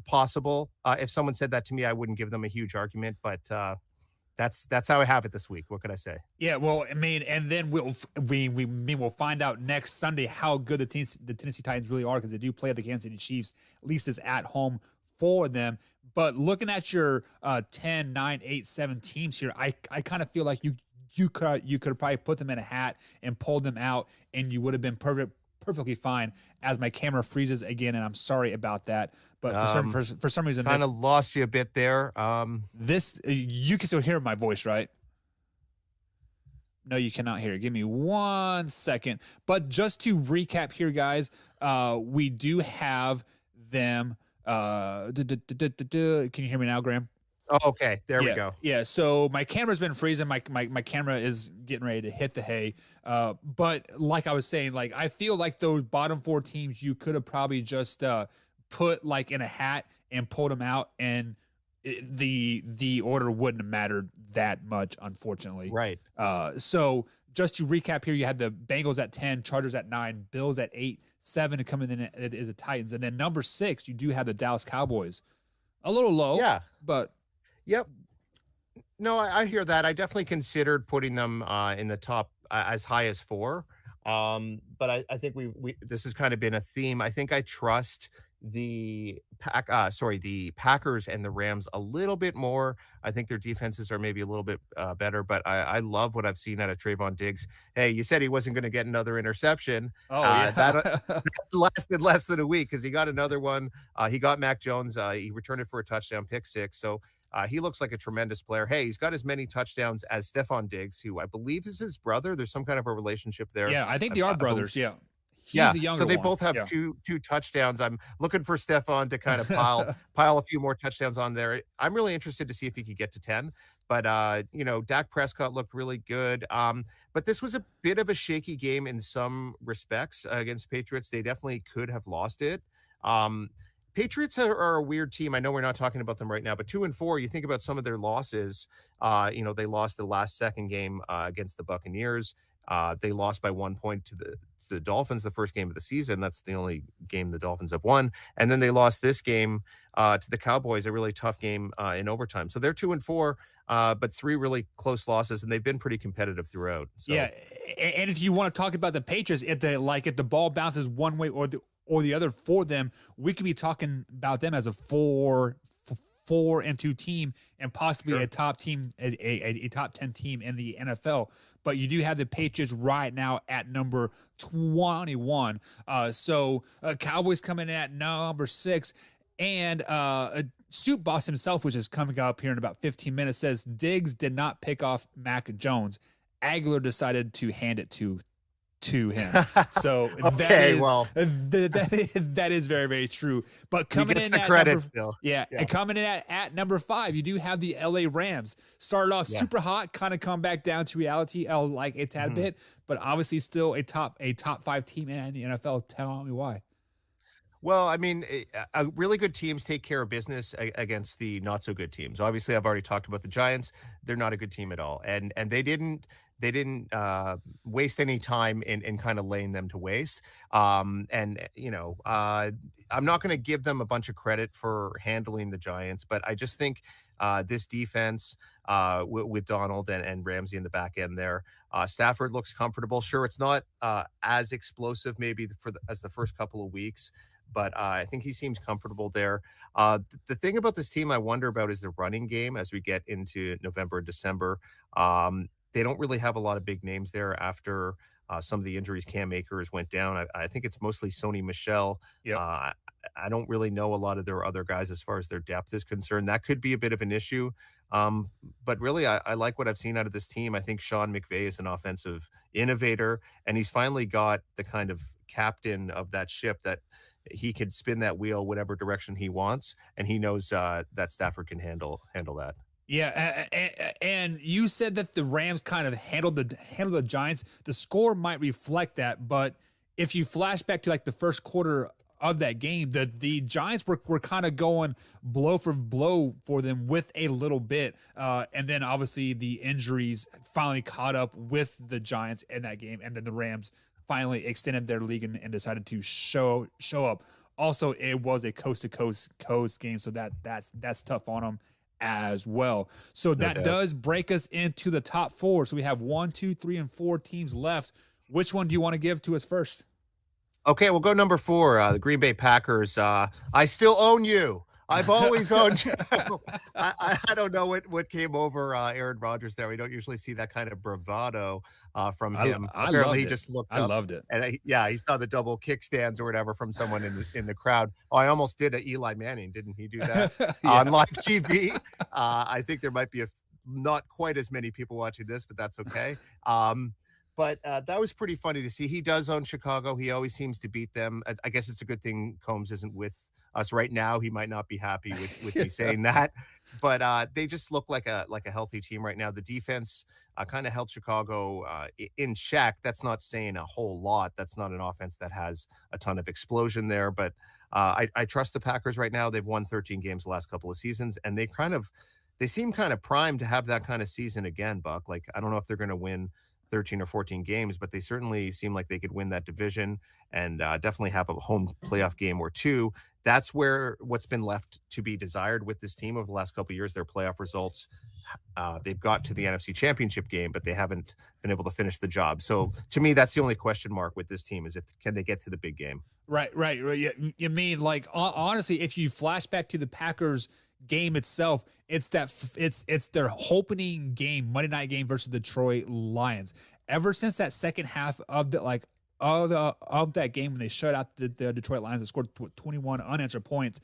Possible. If someone said that to me, I wouldn't give them a huge argument, but that's how I have it this week. What could I say? Yeah, well, I mean, and then we'll find out next Sunday how good the Tennessee Titans really are, because they do play the Kansas City Chiefs. At least it's at home for them. But looking at your 10, 9, 8, 7 teams here, I kind of feel like you could probably put them in a hat and pull them out, and you would have been perfectly fine. As my camera freezes again, and I'm sorry about that. But for some reason, kind of lost you a bit there. This you can still hear my voice, right? No, you cannot hear it. Give me 1 second. But just to recap here, guys, we do have them. Can you hear me now, Graham? Oh, okay. There we go. Yeah. So my camera's been freezing. My camera is getting ready to hit the hay. But like I was saying, like I feel like those bottom 4 teams you could have probably just put like in a hat and pulled them out, and the order wouldn't have mattered that much, unfortunately. Right. So just to recap here, you had the Bengals at 10, Chargers at 9, Bills at 8, 7 to come in. It is the Titans, and then number 6, you do have the Dallas Cowboys. A little low, yeah, but yep. No, I hear that. I definitely considered putting them in the top as high as 4. But I think we this has kind of been a theme. I think I trust the Packers and the Rams a little bit more. I think their defenses are maybe a little bit better, but I love what I've seen out of Trayvon Diggs. Hey, you said he wasn't going to get another interception. Oh, yeah. That lasted less than a week because he got another one. He got Mac Jones. He returned it for a touchdown, pick 6. So he looks like a tremendous player. Hey, he's got as many touchdowns as Stephon Diggs, who I believe is his brother. There's some kind of a relationship there. Yeah, I think they are brothers. Yeah. He's the younger so they both have two touchdowns. I'm looking for Stephon to kind of pile a few more touchdowns on there. I'm really interested to see if he could get to 10. But Dak Prescott looked really good. But this was a bit of a shaky game in some respects against Patriots. They definitely could have lost it. Patriots are a weird team. I know we're not talking about them right now, but 2-4, you think about some of their losses. They lost the last second game against the Buccaneers. They lost by 1 point to the Dolphins the first game of the season. That's the only game the Dolphins have won. And then they lost this game to the Cowboys, a really tough game in overtime. So they're 2-4, but 3 really close losses, and they've been pretty competitive throughout. So. Yeah, and if you want to talk about the Patriots, if the ball bounces one way or the other for them, we could be talking about them as a 4-2 team and possibly Sure. a top team, a top 10 team in the NFL. But you do have the Patriots right now at number 21. So Cowboys coming in at number 6. And Soup Boss himself, which is coming up here in about 15 minutes, says Diggs did not pick off Mac Jones. Aguilar decided to hand it to him. So Okay, that is very, very true. But coming in the at credit number, still. and coming in at number 5, you do have the LA Rams. Started off super hot, kind of come back down to reality like a tad bit, but obviously still a top 5 team in the NFL. Tell me why. Well, I mean, really good teams take care of business against the not so good teams. Obviously, I've already talked about the Giants. They're not a good team at all, and they didn't waste any time in kind of laying them to waste. I'm not going to give them a bunch of credit for handling the Giants, but I just think this defense with Donald and Ramsey in the back end there, Stafford looks comfortable. Sure, it's not as explosive maybe as the first couple of weeks, but I think he seems comfortable there. The thing about this team I wonder about is the running game as we get into November and December. They don't really have a lot of big names there after some of the injuries. Cam Akers went down. I think it's mostly Sony Michel. Yep. I don't really know a lot of their other guys as far as their depth is concerned. That could be a bit of an issue. But really, I like what I've seen out of this team. I think Sean McVay is an offensive innovator, and he's finally got the kind of captain of that ship that he could spin that wheel whatever direction he wants, and he knows that Stafford can handle that. Yeah, and you said that the Rams kind of handled the Giants. The score might reflect that, but if you flash back to like the first quarter of that game, the Giants were kind of going blow for blow for them with a little bit, and then obviously the injuries finally caught up with the Giants in that game, and then the Rams finally extended their lead and decided to show up. Also, it was a coast to coast game, so that's tough on them as well. So that does break us into the top 4. So we have 1, 2, 3, and 4 teams left. Which one do you want to give to us first? Okay, we'll go number 4, the Green Bay Packers. I still own you. I've always owned you. I don't know what came over Aaron Rodgers there. We don't usually see that kind of bravado from him. Apparently, he just looked up. I loved it. And he saw the double kickstands or whatever from someone in the crowd. Oh, I almost did a Eli Manning. Didn't he do that on live TV? I think there might be not quite as many people watching this, but that's okay. But that was pretty funny to see. He does own Chicago. He always seems to beat them. I guess it's a good thing Combs isn't with us right now. He might not be happy with me saying that. But they just look like a healthy team right now. The defense kind of held Chicago in check. That's not saying a whole lot. That's not an offense that has a ton of explosion there. But I trust the Packers right now. They've won 13 games the last couple of seasons, and they seem kind of primed to have that kind of season again, Buck. Like, I don't know if they're going to win 13 or 14 games, but they certainly seem like they could win that division and definitely have a home playoff game or two. That's what's been left to be desired with this team over the last couple of years. Their playoff results, they've got to the NFC Championship game, but they haven't been able to finish the job. So to me, that's the only question mark with this team is can they get to the big game? Right. You mean, like, honestly, if you flash back to the Packers game itself, it's their opening game, Monday night game versus the Detroit Lions. Ever since that second half of that game when they shut out the Detroit Lions and scored 21 unanswered points,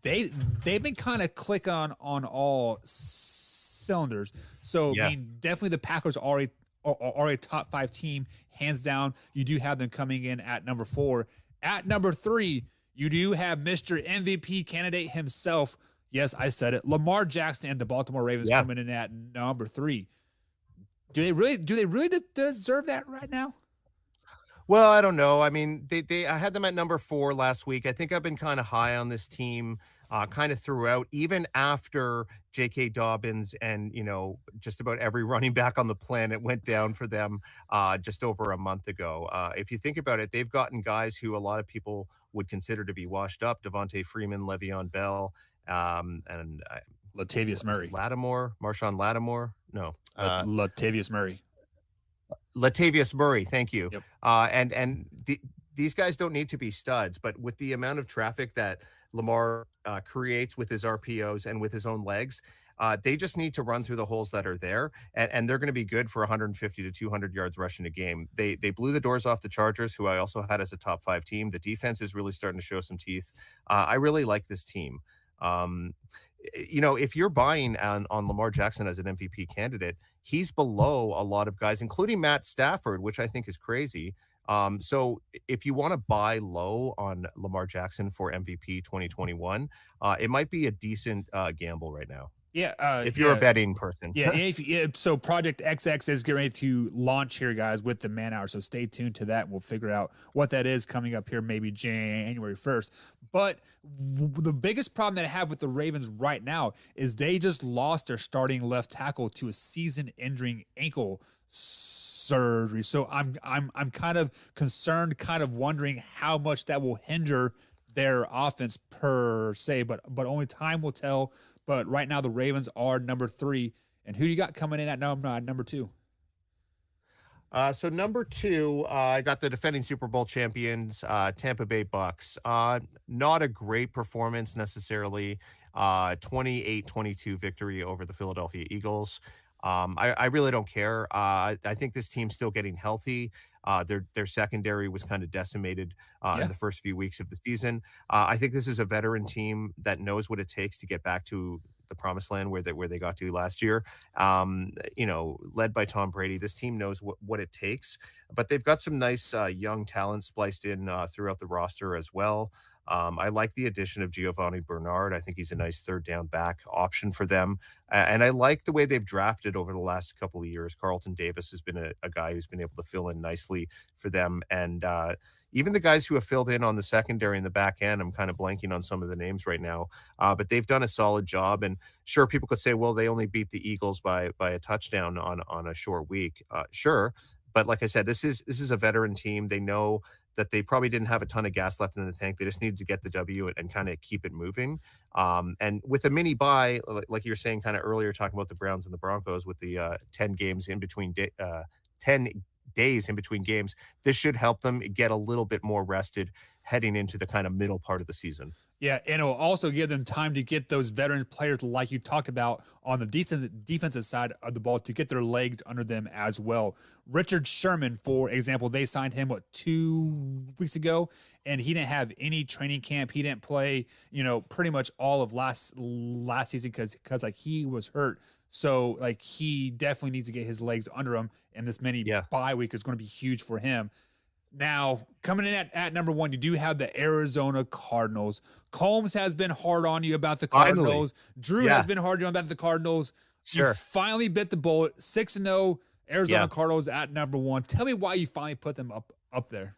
they've been kind of clicking on all cylinders. So I mean, definitely the Packers are a top 5 team, hands down. You do have them coming in at number 4. At number 3, you do have Mr. MVP candidate himself. Yes, I said it. Lamar Jackson and the Baltimore Ravens coming in at number 3. Do they really deserve that right now? Well, I don't know. I mean, I had them at number 4 last week. I think I've been kind of high on this team kind of throughout, even after J.K. Dobbins and, just about every running back on the planet went down for them just over a month ago. If you think about it, they've gotten guys who a lot of people would consider to be washed up: Devontae Freeman, Le'Veon Bell, and Latavius Murray. Marshawn Lattimore? No. Latavius Murray. Latavius Murray, thank you. Yep. These guys don't need to be studs, but with the amount of traffic that Lamar creates with his RPOs and with his own legs. They just need to run through the holes that are there, and they're going to be good for 150 to 200 yards rushing a game. They blew the doors off the Chargers, who I also had as a top 5 team. The defense is really starting to show some teeth. I really like this team. If you're buying on Lamar Jackson as an MVP candidate, he's below a lot of guys, including Matt Stafford, which I think is crazy. So if you want to buy low on Lamar Jackson for MVP 2021, it might be a decent gamble right now. Yeah, if you're a betting person. So Project XX is getting ready to launch here, guys, with the Man Hour. So stay tuned to that. We'll figure out what that is coming up here, maybe January 1st. But the biggest problem that I have with the Ravens right now is they just lost their starting left tackle to a season-ending ankle surgery. So I'm kind of concerned, kind of wondering how much that will hinder their offense per se. But only time will tell. But right now, the Ravens are number 3. And who you got coming in at number 2? So number 2, I got the defending Super Bowl champions, Tampa Bay Bucks. Not a great performance necessarily. 28-22 victory over the Philadelphia Eagles. I really don't care. I think this team's still getting healthy. Their secondary was kind of decimated in the first few weeks of the season. I think this is a veteran team that knows what it takes to get back to the promised land where they got to last year. Led by Tom Brady, this team knows what it takes. But they've got some nice young talent spliced in throughout the roster as well. I like the addition of Giovanni Bernard. I think he's a nice third down back option for them. And I like the way they've drafted over the last couple of years. Carlton Davis has been a guy who's been able to fill in nicely for them. And even the guys who have filled in on the secondary and the back end, I'm kind of blanking on some of the names right now, but they've done a solid job. And sure, people could say, well, they only beat the Eagles by a touchdown on a short week. Sure. But like I said, this is a veteran team. They know that they probably didn't have a ton of gas left in the tank. They just needed to get the W and kind of keep it moving. And with a mini bye, like you were saying kind of earlier, talking about the Browns and the Broncos with the 10 games in between 10 days in between games, this should help them get a little bit more rested heading into the kind of middle part of the season. Yeah, and it'll also give them time to get those veteran players, like you talked about, on the defensive side of the ball to get their legs under them as well. Richard Sherman, for example, they signed him, 2 weeks ago, and he didn't have any training camp. He didn't play, pretty much all of last season because he was hurt. So, he definitely needs to get his legs under him, and this mini bye week is going to be huge for him. Now, coming in at number 1, you do have the Arizona Cardinals. Combs has been hard on you about the Cardinals. Finally. Drew has been hard on you about the Cardinals. Sure. You finally bit the bullet. 6-0 Arizona Cardinals at number 1. Tell me why you finally put them up there.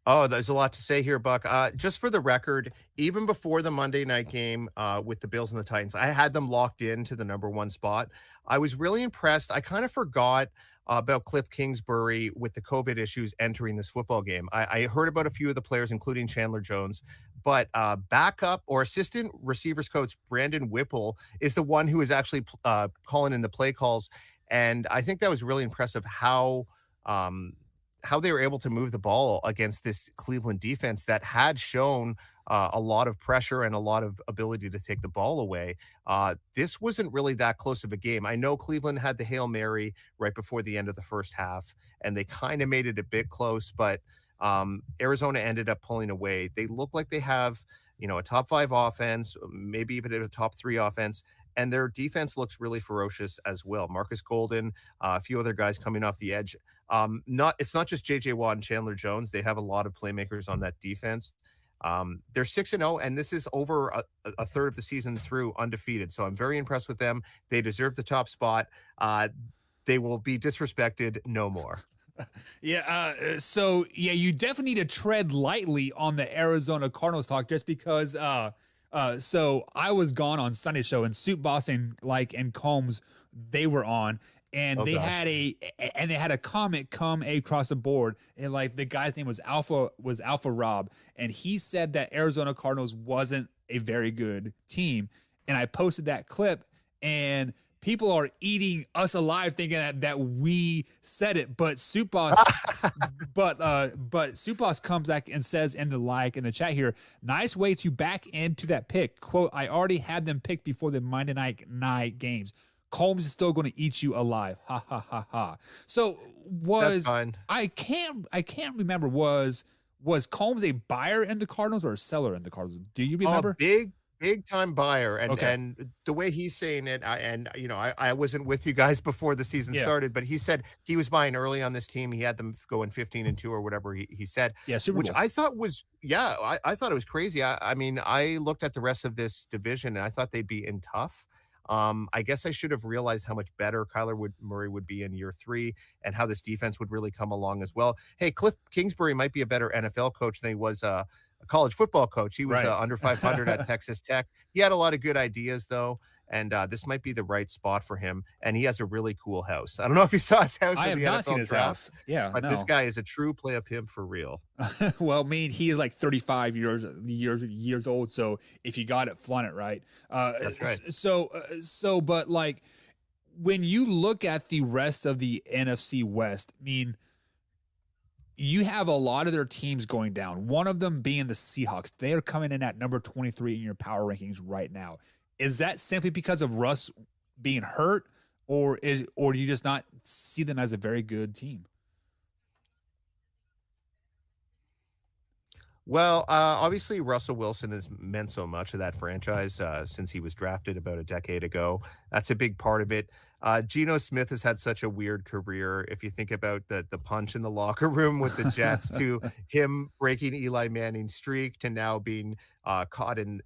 Oh, there's a lot to say here, Buck. Just for the record, even before the Monday night game with the Bills and the Titans, I had them locked into the number 1 spot. I was really impressed. I kind of forgot about Cliff Kingsbury with the COVID issues entering this football game. I heard about a few of the players, including Chandler Jones, but backup or assistant receivers coach Brandon Whipple is the one who is actually calling in the play calls. And I think that was really impressive how they were able to move the ball against this Cleveland defense that had shown a lot of pressure and a lot of ability to take the ball away. This wasn't really that close of a game. I know Cleveland had the Hail Mary right before the end of the first half, and they kind of made it a bit close, but Arizona ended up pulling away. They look like they have, a top 5 offense, maybe even a top 3 offense, and their defense looks really ferocious as well. Marcus Golden, a few other guys coming off the edge. It's not just J.J. Watt and Chandler Jones. They have a lot of playmakers on that defense. They're 6-0, and this is over a third of the season through undefeated. So I'm very impressed with them. They deserve the top spot. They will be disrespected no more. You definitely need to tread lightly on the Arizona Cardinals talk, just because so I was gone on Sunday show, and Soup Boss and Combs, they were on, and they had a comment come across the board, and the guy's name was Alpha Rob, and he said that Arizona Cardinals wasn't a very good team, and I posted that clip, and people are eating us alive thinking that we said it, but Soup Boss, but Soup Boss comes back and says in the chat here, nice way to back into that pick. Quote, I already had them picked before the Monday night games. Combs is still going to eat you alive. Ha ha ha ha. So I can't remember, was Combs a buyer in the Cardinals or a seller in the Cardinals? Do you remember? Big time buyer, and the way he's saying it, I wasn't with you guys before the season started, but he said he was buying early on this team. He had them going 15-2 or whatever he said. Yeah, Super Bowl. I thought was I thought it was crazy. I mean, I looked at the rest of this division and I thought they'd be in tough. I guess I should have realized how much better Kyler Murray would be in year 3 and how this defense would really come along as well. Hey, Cliff Kingsbury might be a better NFL coach than he was a college football coach. He was under 500 at Texas Tech. He had a lot of good ideas, though, and this might be the right spot for him. And he has a really cool house. I don't know if you saw his house. I in have the not NFL seen his draft, house. Yeah, but this guy is a true play of him for real. Well, I mean, he is like 35 years old. So if you got it, flaunt it, right? That's right. So, but like when you look at the rest of the NFC West, I mean, you have a lot of their teams going down. One of them being the Seahawks. They are coming in at number 23 in your power rankings right now. Is that simply because of Russ being hurt, or do you just not see them as a very good team? Well, obviously Russell Wilson has meant so much to that franchise since he was drafted about a decade ago. That's a big part of it. Geno Smith has had such a weird career. If you think about the punch in the locker room with the Jets to him breaking Eli Manning's streak to now being caught in,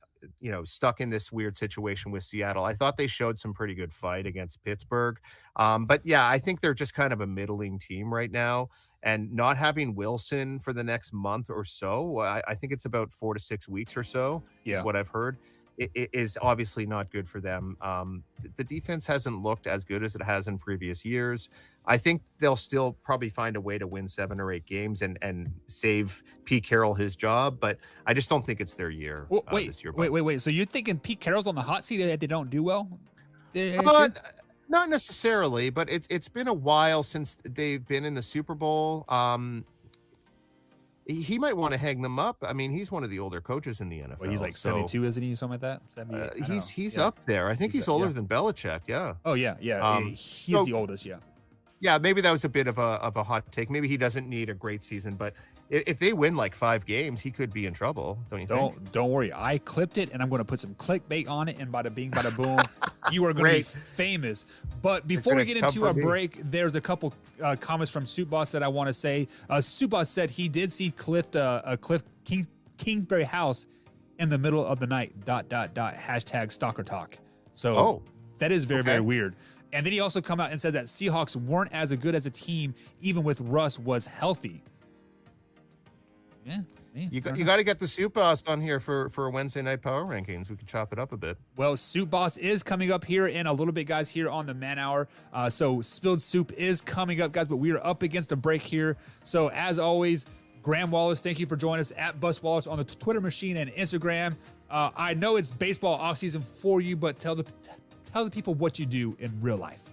stuck in this weird situation with Seattle. I thought they showed some pretty good fight against Pittsburgh. But yeah, I think they're just kind of a middling team right now, and not having Wilson for the next month or so, I think it's about 4 to 6 weeks or so is what I've heard. It is obviously not good for them. The defense hasn't looked as good as it has in previous years. I think they'll still probably find a way to win 7 or 8 games and save Pete Carroll his job, but I just don't think it's their year this year. Wait. So you're thinking Pete Carroll's on the hot seat that they don't do well? Not necessarily, but it's been a while since they've been in the Super Bowl. He might want to hang them up. I mean, he's one of the older coaches in the NFL. Well, he's like 72, isn't he? Something like that. He's up there. I think he's older than Belichick. Yeah. Oh yeah. He's the oldest. Yeah. Yeah, maybe that was a bit of a hot take. Maybe he doesn't need a great season, but if they win like 5 games, he could be in trouble. Don't you think? Don't worry. I clipped it, and I'm going to put some clickbait on it, and bada bing, bada boom, you are going to be famous. But before we get into our break, there's a couple comments from Soup Boss that I want to say. Soup Boss said he did see Cliff Kingsbury house in the middle of the night. .. # stalker talk. So that is very, very weird. And then he also come out and said that Seahawks weren't as good as a team, even with Russ was healthy. Yeah. You got to get the Soup Boss on here for Wednesday night power rankings. We can chop it up a bit. Well, Soup Boss is coming up here in a little bit, guys, here on the Man Hour. So Spilled Soup is coming up, guys, but we are up against a break here. So as always, Graham Wallace, thank you for joining us at Bus Wallace on the Twitter machine and Instagram. I know it's baseball offseason for you, but tell the people what you do in real life.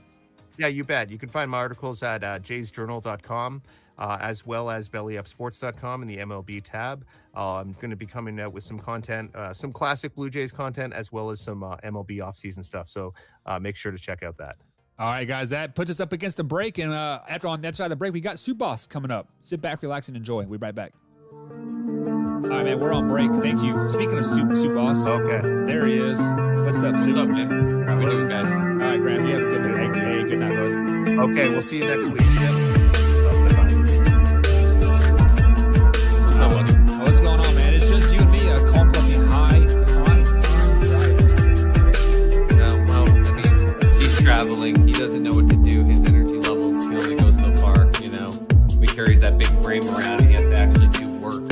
Yeah, you bet. You can find my articles at jaysjournal.com. As well as bellyupsports.com in the MLB tab. I'm going to be coming out with some content, some classic Blue Jays content, as well as some MLB offseason stuff. So make sure to check out that. All right, guys, that puts us up against the break. And after on that side of the break, we got Soup Boss coming up. Sit back, relax, and enjoy. We'll be right back. All right, man, we're on break. Thank you. Speaking of Soup Boss. Okay. There he is. What's up, Soup? What's up, man? How we doing, guys? All right, Graham, you have a good night. Hey, good night, bud. Okay, we'll see you next week. What's going on, man? It's just you and me. Combs left me high. Well, I mean, he's traveling. He doesn't know what to do. His energy levels can only go so far. We carries that big frame around, and he has to actually do work.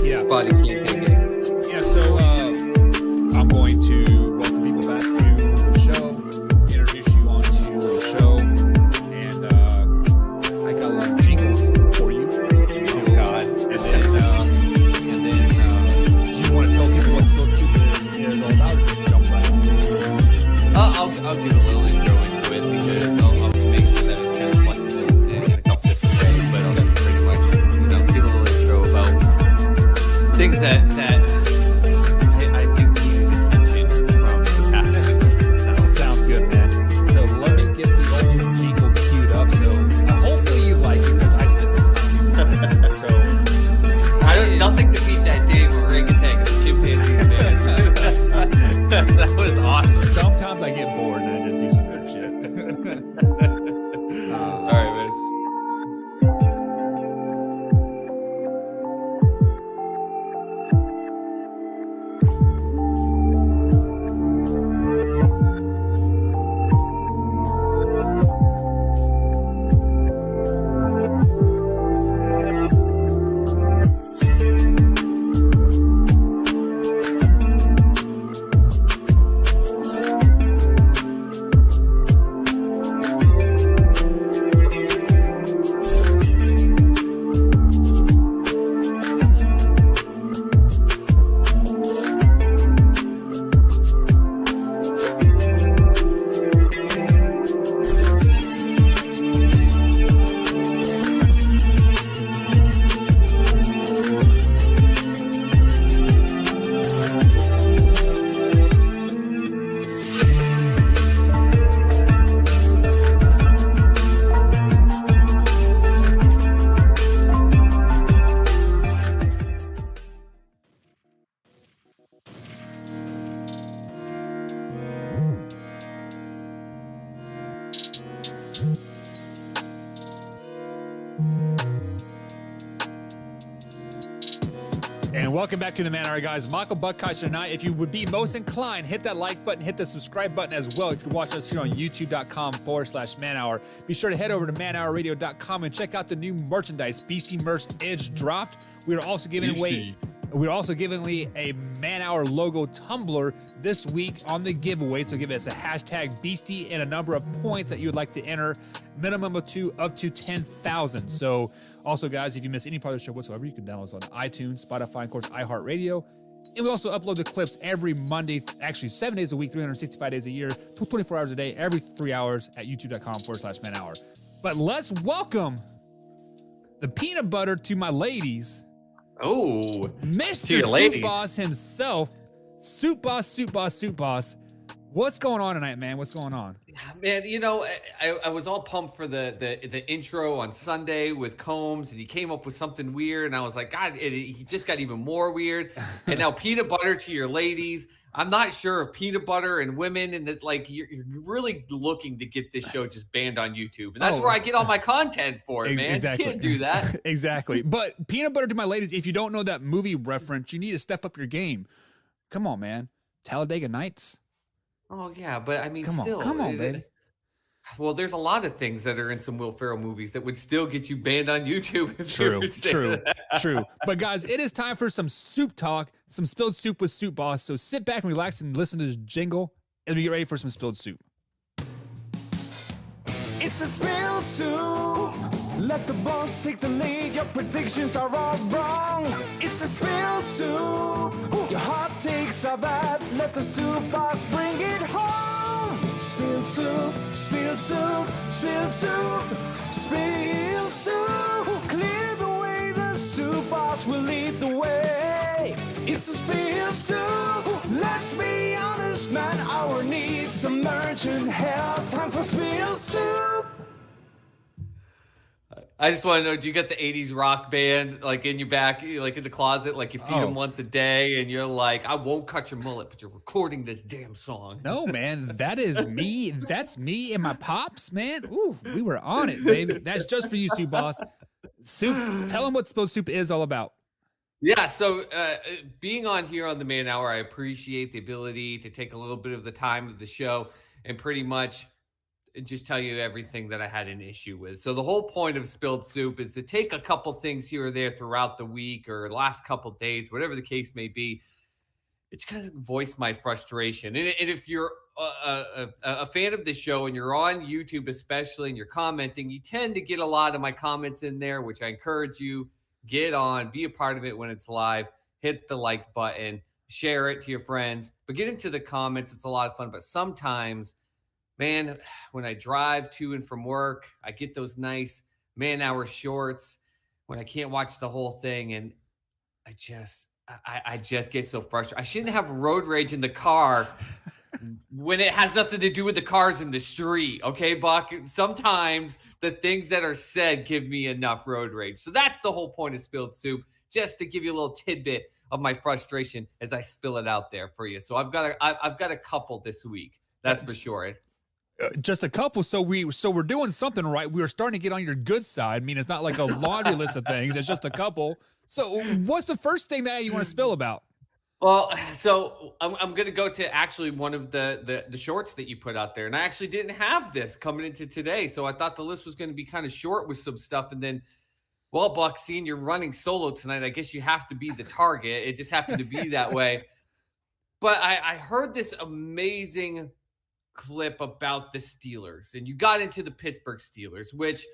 Yeah. Body can't take it. Yeah. So I'm going to welcome people back to the show, introduce you onto the show, and I got a little jingle for you. Oh God! And then, do you want to tell people what Spilled Soup is all about, or just jump right in? that I think needed attention from the past. Sounds good, man. So let me get the old jingle queued up. So hopefully you like it because I spent some time. So nothing to beat that Dave orangutan and the chimpanzees, man. That was awesome. Sometimes I get bored and I just do some good shit. All right, man. And welcome back to the Man Hour, guys. Michael Buckeye tonight. If you would be most inclined, hit that like button, hit the subscribe button as well. If you watch us here on youtube.com/Man Hour, be sure to head over to manhourradio.com and check out the new merchandise. Beastie merch Edge dropped. We are also giving away a Man Hour logo tumbler this week on the giveaway. So give us a hashtag Beastie and a number of points that you would like to enter, minimum of 2 up to 10,000. So also, guys, if you miss any part of the show whatsoever, you can download us on iTunes, Spotify, and of course, iHeartRadio. And we also upload the clips every Monday, actually 7 days a week, 365 days a year, 24 hours a day, every 3 hours at youtube.com/Man Hour. But let's welcome the peanut butter to my ladies. Oh, Mr. Soup Boss himself. Soup Boss. What's going on tonight, man? What's going on? Man, you know, I was all pumped for the intro on Sunday with Combs, and he came up with something weird, and I was like, God, he just got even more weird. And now peanut butter to your ladies. I'm not sure if peanut butter and women, and this, like, you're really looking to get this show just banned on YouTube, and that's where I get all my content for it, man. Exactly. You can't do that. Exactly. But peanut butter to my ladies, if you don't know that movie reference, you need to step up your game. Come on, man. Talladega Nights. Oh yeah, but I mean, come on, baby. Well, there's a lot of things that are in some Will Ferrell movies that would still get you banned on YouTube. If True. But guys, it is time for some soup talk, some spilled soup with Soup Boss. So sit back and relax and listen to this jingle as we get ready for some spilled soup. It's a spilled soup. Let the boss take the lead. Your predictions are all wrong. It's a spilled soup. Your hot takes are bad. Let the Soup Boss bring it home. Spilled soup, spilled soup, spilled soup, spilled soup. Clear the way, the Soup Boss will lead the way. It's a spilled soup. Let's be honest, man, our needs some urgent help. Time for spilled soup. I just want to know, do you get the 80s rock band like in your back, like in the closet, like you feed them once a day and you're like, I won't cut your mullet, but you're recording this damn song? No, man, that is me. That's me and my pops, man. Ooh, we were on it, baby. That's just for you, Soup Boss. Soup, tell them what spilled soup is all about. Yeah, so being on here on the Man Hour, I appreciate the ability to take a little bit of the time of the show and pretty much just tell you everything that I had an issue with. So the whole point of Spilled Soup is to take a couple things here or there throughout the week or last couple days, whatever the case may be. It's kind of voice my frustration. And if you're a fan of the show and you're on YouTube especially and you're commenting, you tend to get a lot of my comments in there, which I encourage you, get on, be a part of it when it's live, hit the like button, share it to your friends, but get into the comments. It's a lot of fun. But sometimes, man, when I drive to and from work, I get those nice Man Hour shorts when I can't watch the whole thing. And I just get so frustrated. I shouldn't have road rage in the car when it has nothing to do with the cars in the street. Okay, Buck? Sometimes the things that are said give me enough road rage. So that's the whole point of Spilled Soup, just to give you a little tidbit of my frustration as I spill it out there for you. So I've got a couple this week. That's for sure. Just a couple. So we're doing something right. We were starting to get on your good side. I mean, it's not like a laundry list of things. It's just a couple. So what's the first thing that you want to spill about? Well, so I'm going to go to actually one of the shorts that you put out there. And I actually didn't have this coming into today. So I thought the list was going to be kind of short with some stuff. And then, well, Buck, seeing you're running solo tonight, I guess you have to be the target. It just happened to be that way. But I heard this amazing clip about the Steelers, and you got into the Pittsburgh Steelers, which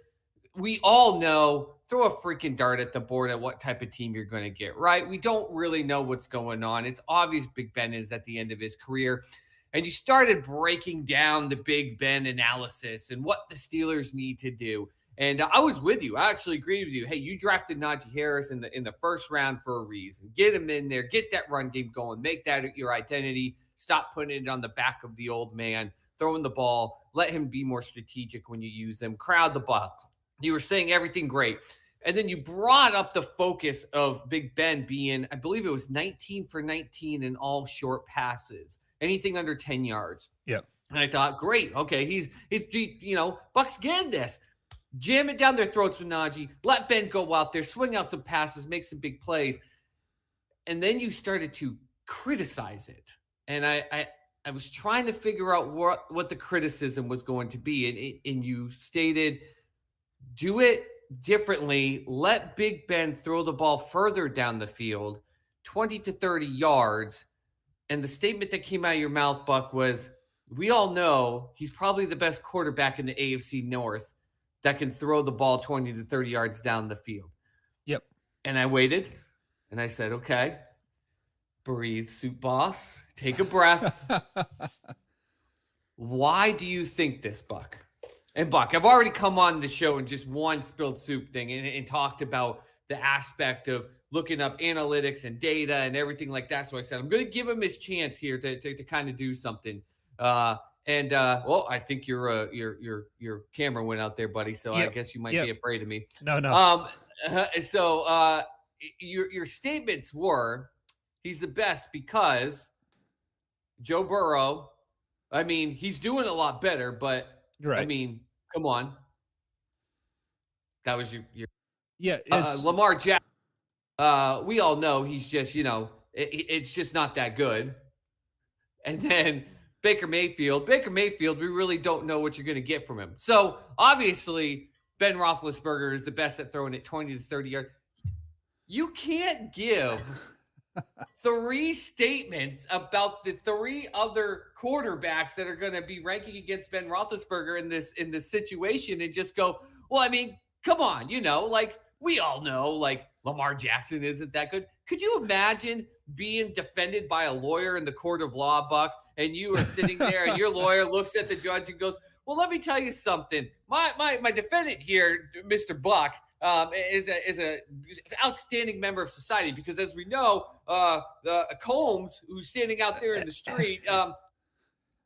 we all know, throw a freaking dart at the board at what type of team you're going to get, right? We don't really know what's going on. It's obvious Big Ben is at the end of his career. And you started breaking down the Big Ben analysis and what the Steelers need to do. And I was with you. I actually agreed with you. Hey, you drafted Najee Harris in the first round for a reason. Get him in there. Get that run game going. Make that your identity. Stop putting it on the back of the old man, throwing the ball. Let him be more strategic when you use him. Crowd the box. You were saying everything great. And then you brought up the focus of Big Ben being, I believe it was 19 for 19 in all short passes, anything under 10 yards. Yeah. And I thought, great. Okay, he's Bucks getting this. Jam it down their throats with Najee. Let Ben go out there, swing out some passes, make some big plays. And then you started to criticize it. And I was trying to figure out what the criticism was going to be. And you stated, do it differently. Let Big Ben throw the ball further down the field, 20 to 30 yards. And the statement that came out of your mouth, Buck, was, we all know he's probably the best quarterback in the AFC North that can throw the ball 20 to 30 yards down the field. Yep. And I waited, and I said, okay, breathe, Soup Boss. Take a breath. Why do you think this, Buck? And Buck, I've already come on the show and just one Spilled Soup thing and talked about the aspect of looking up analytics and data and everything like that. So I said, I'm going to give him his chance here to kind of do something. Well, I think your camera went out there, buddy. So I guess you might be afraid of me. No. Your statements were, he's the best because Joe Burrow, I mean, he's doing a lot better, but right. I mean, come on. That was your it's Lamar Jackson. We all know he's just, it's just not that good. And then Baker Mayfield, we really don't know what you're going to get from him. So obviously, Ben Roethlisberger is the best at throwing it 20 to 30 yards. You can't give three statements about the three other quarterbacks that are going to be ranking against Ben Roethlisberger in this situation and just go, well, I mean, come on, we all know, Lamar Jackson isn't that good. Could you imagine being defended by a lawyer in the court of law, Buck, and you are sitting there and your lawyer looks at the judge and goes, well, let me tell you something. My defendant here, Mr. Buck, is a outstanding member of society because, as we know, the Combs, who's standing out there in the street,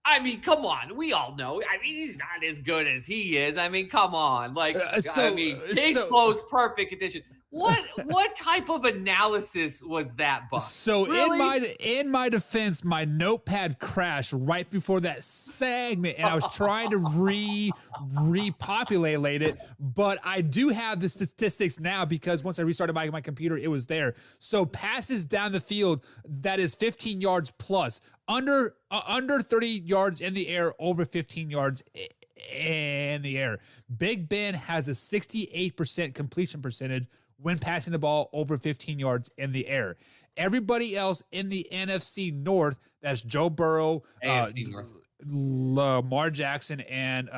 I mean, come on. We all know. I mean, he's not as good as he is. I mean, come on. Case closed, perfect condition. What type of analysis was that, Buck? So really? in my defense, my notepad crashed right before that segment, and I was trying to repopulate it, but I do have the statistics now because once I restarted my computer, it was there. So passes down the field, that is 15 yards plus, under 30 yards in the air, over 15 yards in the air. Big Ben has a 68% completion percentage when passing the ball over 15 yards in the air. Everybody else in the NFC North, that's Joe Burrow, Lamar Jackson, and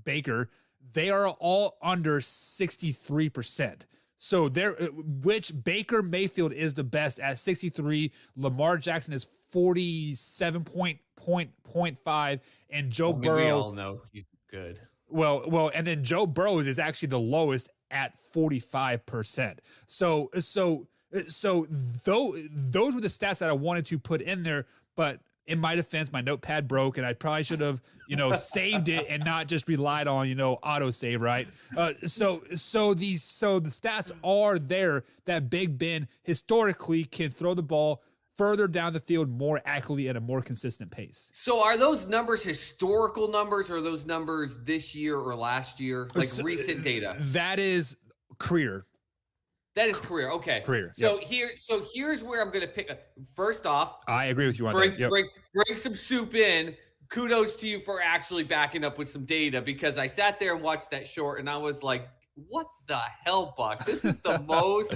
Baker, they are all under 63%. So which Baker Mayfield is the best at 63, Lamar Jackson is 47.5, and Joe Burrow. We all know he's good. Well, and then Joe Burrow is actually the lowest at 45%. So So those were the stats that I wanted to put in there, but in my defense, my notepad broke, and I probably should have, saved it and not just relied on, auto save, right? So the stats are there that Big Ben historically can throw the ball further down the field more accurately at a more consistent pace. So are those numbers historical numbers, or are those numbers this year or last year, like recent data? That is career. That is career. Okay. Career. So here's where I'm going to pick. First off, I agree with you on that. Yep. Bring some soup in. Kudos to you for actually backing up with some data, because I sat there and watched that short and I was like, what the hell, Buck? This is the most,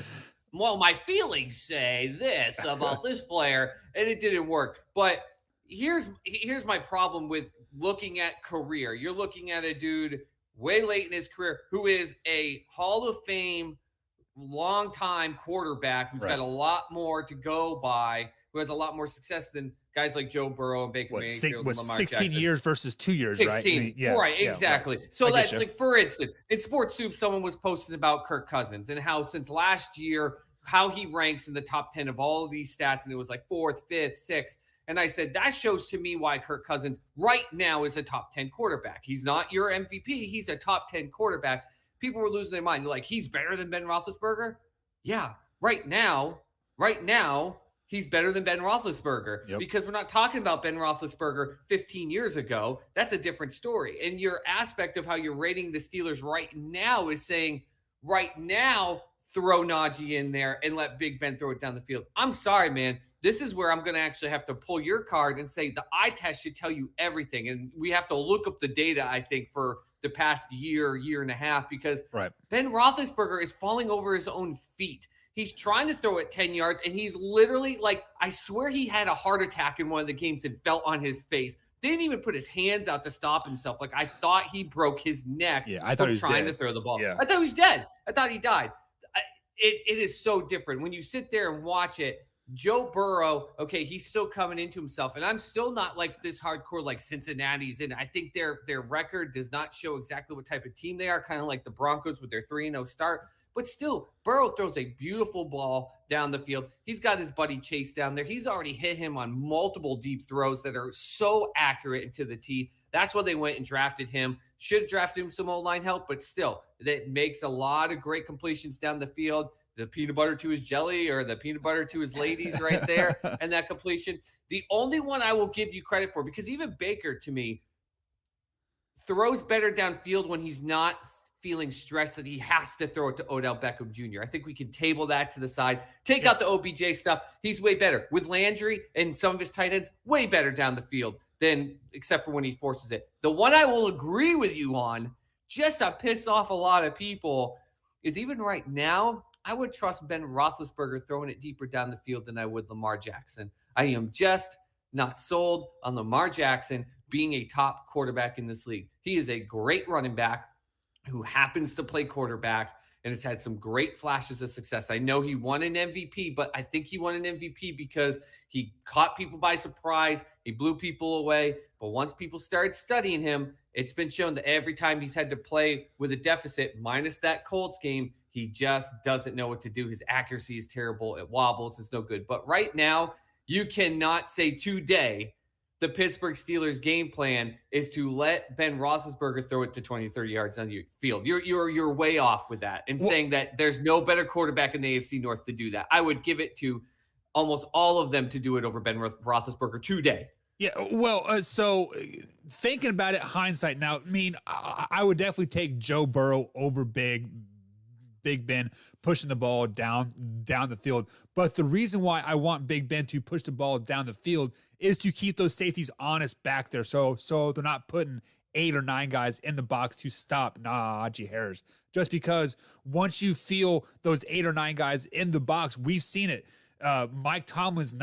well, my feelings say this about this player, and it didn't work. But here's my problem with looking at career. You're looking at a dude way late in his career who is a Hall of Fame long-time quarterback who's got a lot more to go by, who has a lot more success than guys like Joe Burrow and Baker Mayfield and Lamar 16 Jackson. years versus 2 years, 16, right? Right, exactly. Right. So that's like, for instance, in Sports Soup, someone was posting about Kirk Cousins and how since last year, how he ranks in the top 10 of all of these stats, and it was like 4th, 5th, 6th. And I said, that shows to me why Kirk Cousins right now is a top 10 quarterback. He's not your MVP. He's a top 10 quarterback. People were losing their mind. They're like, he's better than Ben Roethlisberger? Yeah, right now, he's better than Ben Roethlisberger, because we're not talking about Ben Roethlisberger 15 years ago. That's a different story. And your aspect of how you're rating the Steelers right now is saying, right now, throw Najee in there and let Big Ben throw it down the field. I'm sorry, man. This is where I'm going to actually have to pull your card and say the eye test should tell you everything. And we have to look up the data, I think, for the past year and a half, because Ben Roethlisberger is falling over his own feet. He's trying to throw it 10 yards, and he's literally like, I swear he had a heart attack in one of the games and fell on his face. Didn't even put his hands out to stop himself. Like, I thought he broke his neck I thought he was trying dead. to throw the ball. Yeah. I thought he was dead. I thought he died. It is so different. When you sit there and watch it, Joe Burrow, okay, he's still coming into himself. And I'm still not like this hardcore like Cincinnati's in. I think their record does not show exactly what type of team they are, kind of like the Broncos with their 3-0 start. But still, Burrow throws a beautiful ball down the field. He's got his buddy Chase down there. He's already hit him on multiple deep throws that are so accurate into the tee. That's why they went and drafted him. Should have drafted him some O-line help, but still, that makes a lot of great completions down the field. The peanut butter to his jelly, or the peanut butter to his ladies right there, and that completion. The only one I will give you credit for, because even Baker, to me, throws better downfield when he's not feeling stressed that he has to throw it to Odell Beckham Jr. I think we can table that to the side. Take out the OBJ stuff. He's way better. With Landry and some of his tight ends, way better down the field than, except for when he forces it. The one I will agree with you on, just to piss off a lot of people, is even right now, I would trust Ben Roethlisberger throwing it deeper down the field than I would Lamar Jackson. I am just not sold on Lamar Jackson being a top quarterback in this league. He is a great running back who happens to play quarterback and has had some great flashes of success. I know he won an MVP, but I think he won an MVP because he caught people by surprise. He blew people away. But once people started studying him, it's been shown that every time he's had to play with a deficit, minus that Colts game, he just doesn't know what to do. His accuracy is terrible. It wobbles. It's no good. But right now, you cannot say today the Pittsburgh Steelers game plan is to let Ben Roethlisberger throw it to 20, 30 yards on the field. You're way off with that and saying that there's no better quarterback in the AFC North to do that. I would give it to almost all of them to do it over Ben Roethlisberger today. Yeah, well, so thinking about it, hindsight now, I mean, I would definitely take Joe Burrow over Big Ben pushing the ball down the field. But the reason why I want Big Ben to push the ball down the field is to keep those safeties honest back there. So they're not putting 8 or 9 guys in the box to stop Najee Harris. Just because once you feel those 8 or 9 guys in the box, we've seen it. Mike Tomlin's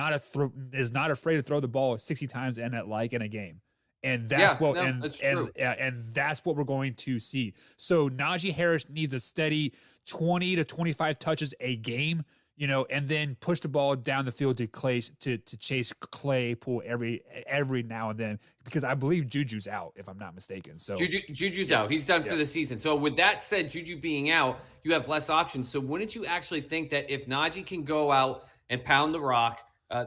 is not afraid to throw the ball 60 times in a game. And that's and that's what we're going to see. So Najee Harris needs a steady 20 to 25 touches a game. and then push the ball down the field to chase Claypool every now and then, because I believe Juju's out, if I'm not mistaken. So Juju's out. He's done for the season. So with that said, Juju being out, you have less options. So wouldn't you actually think that if Najee can go out and pound the rock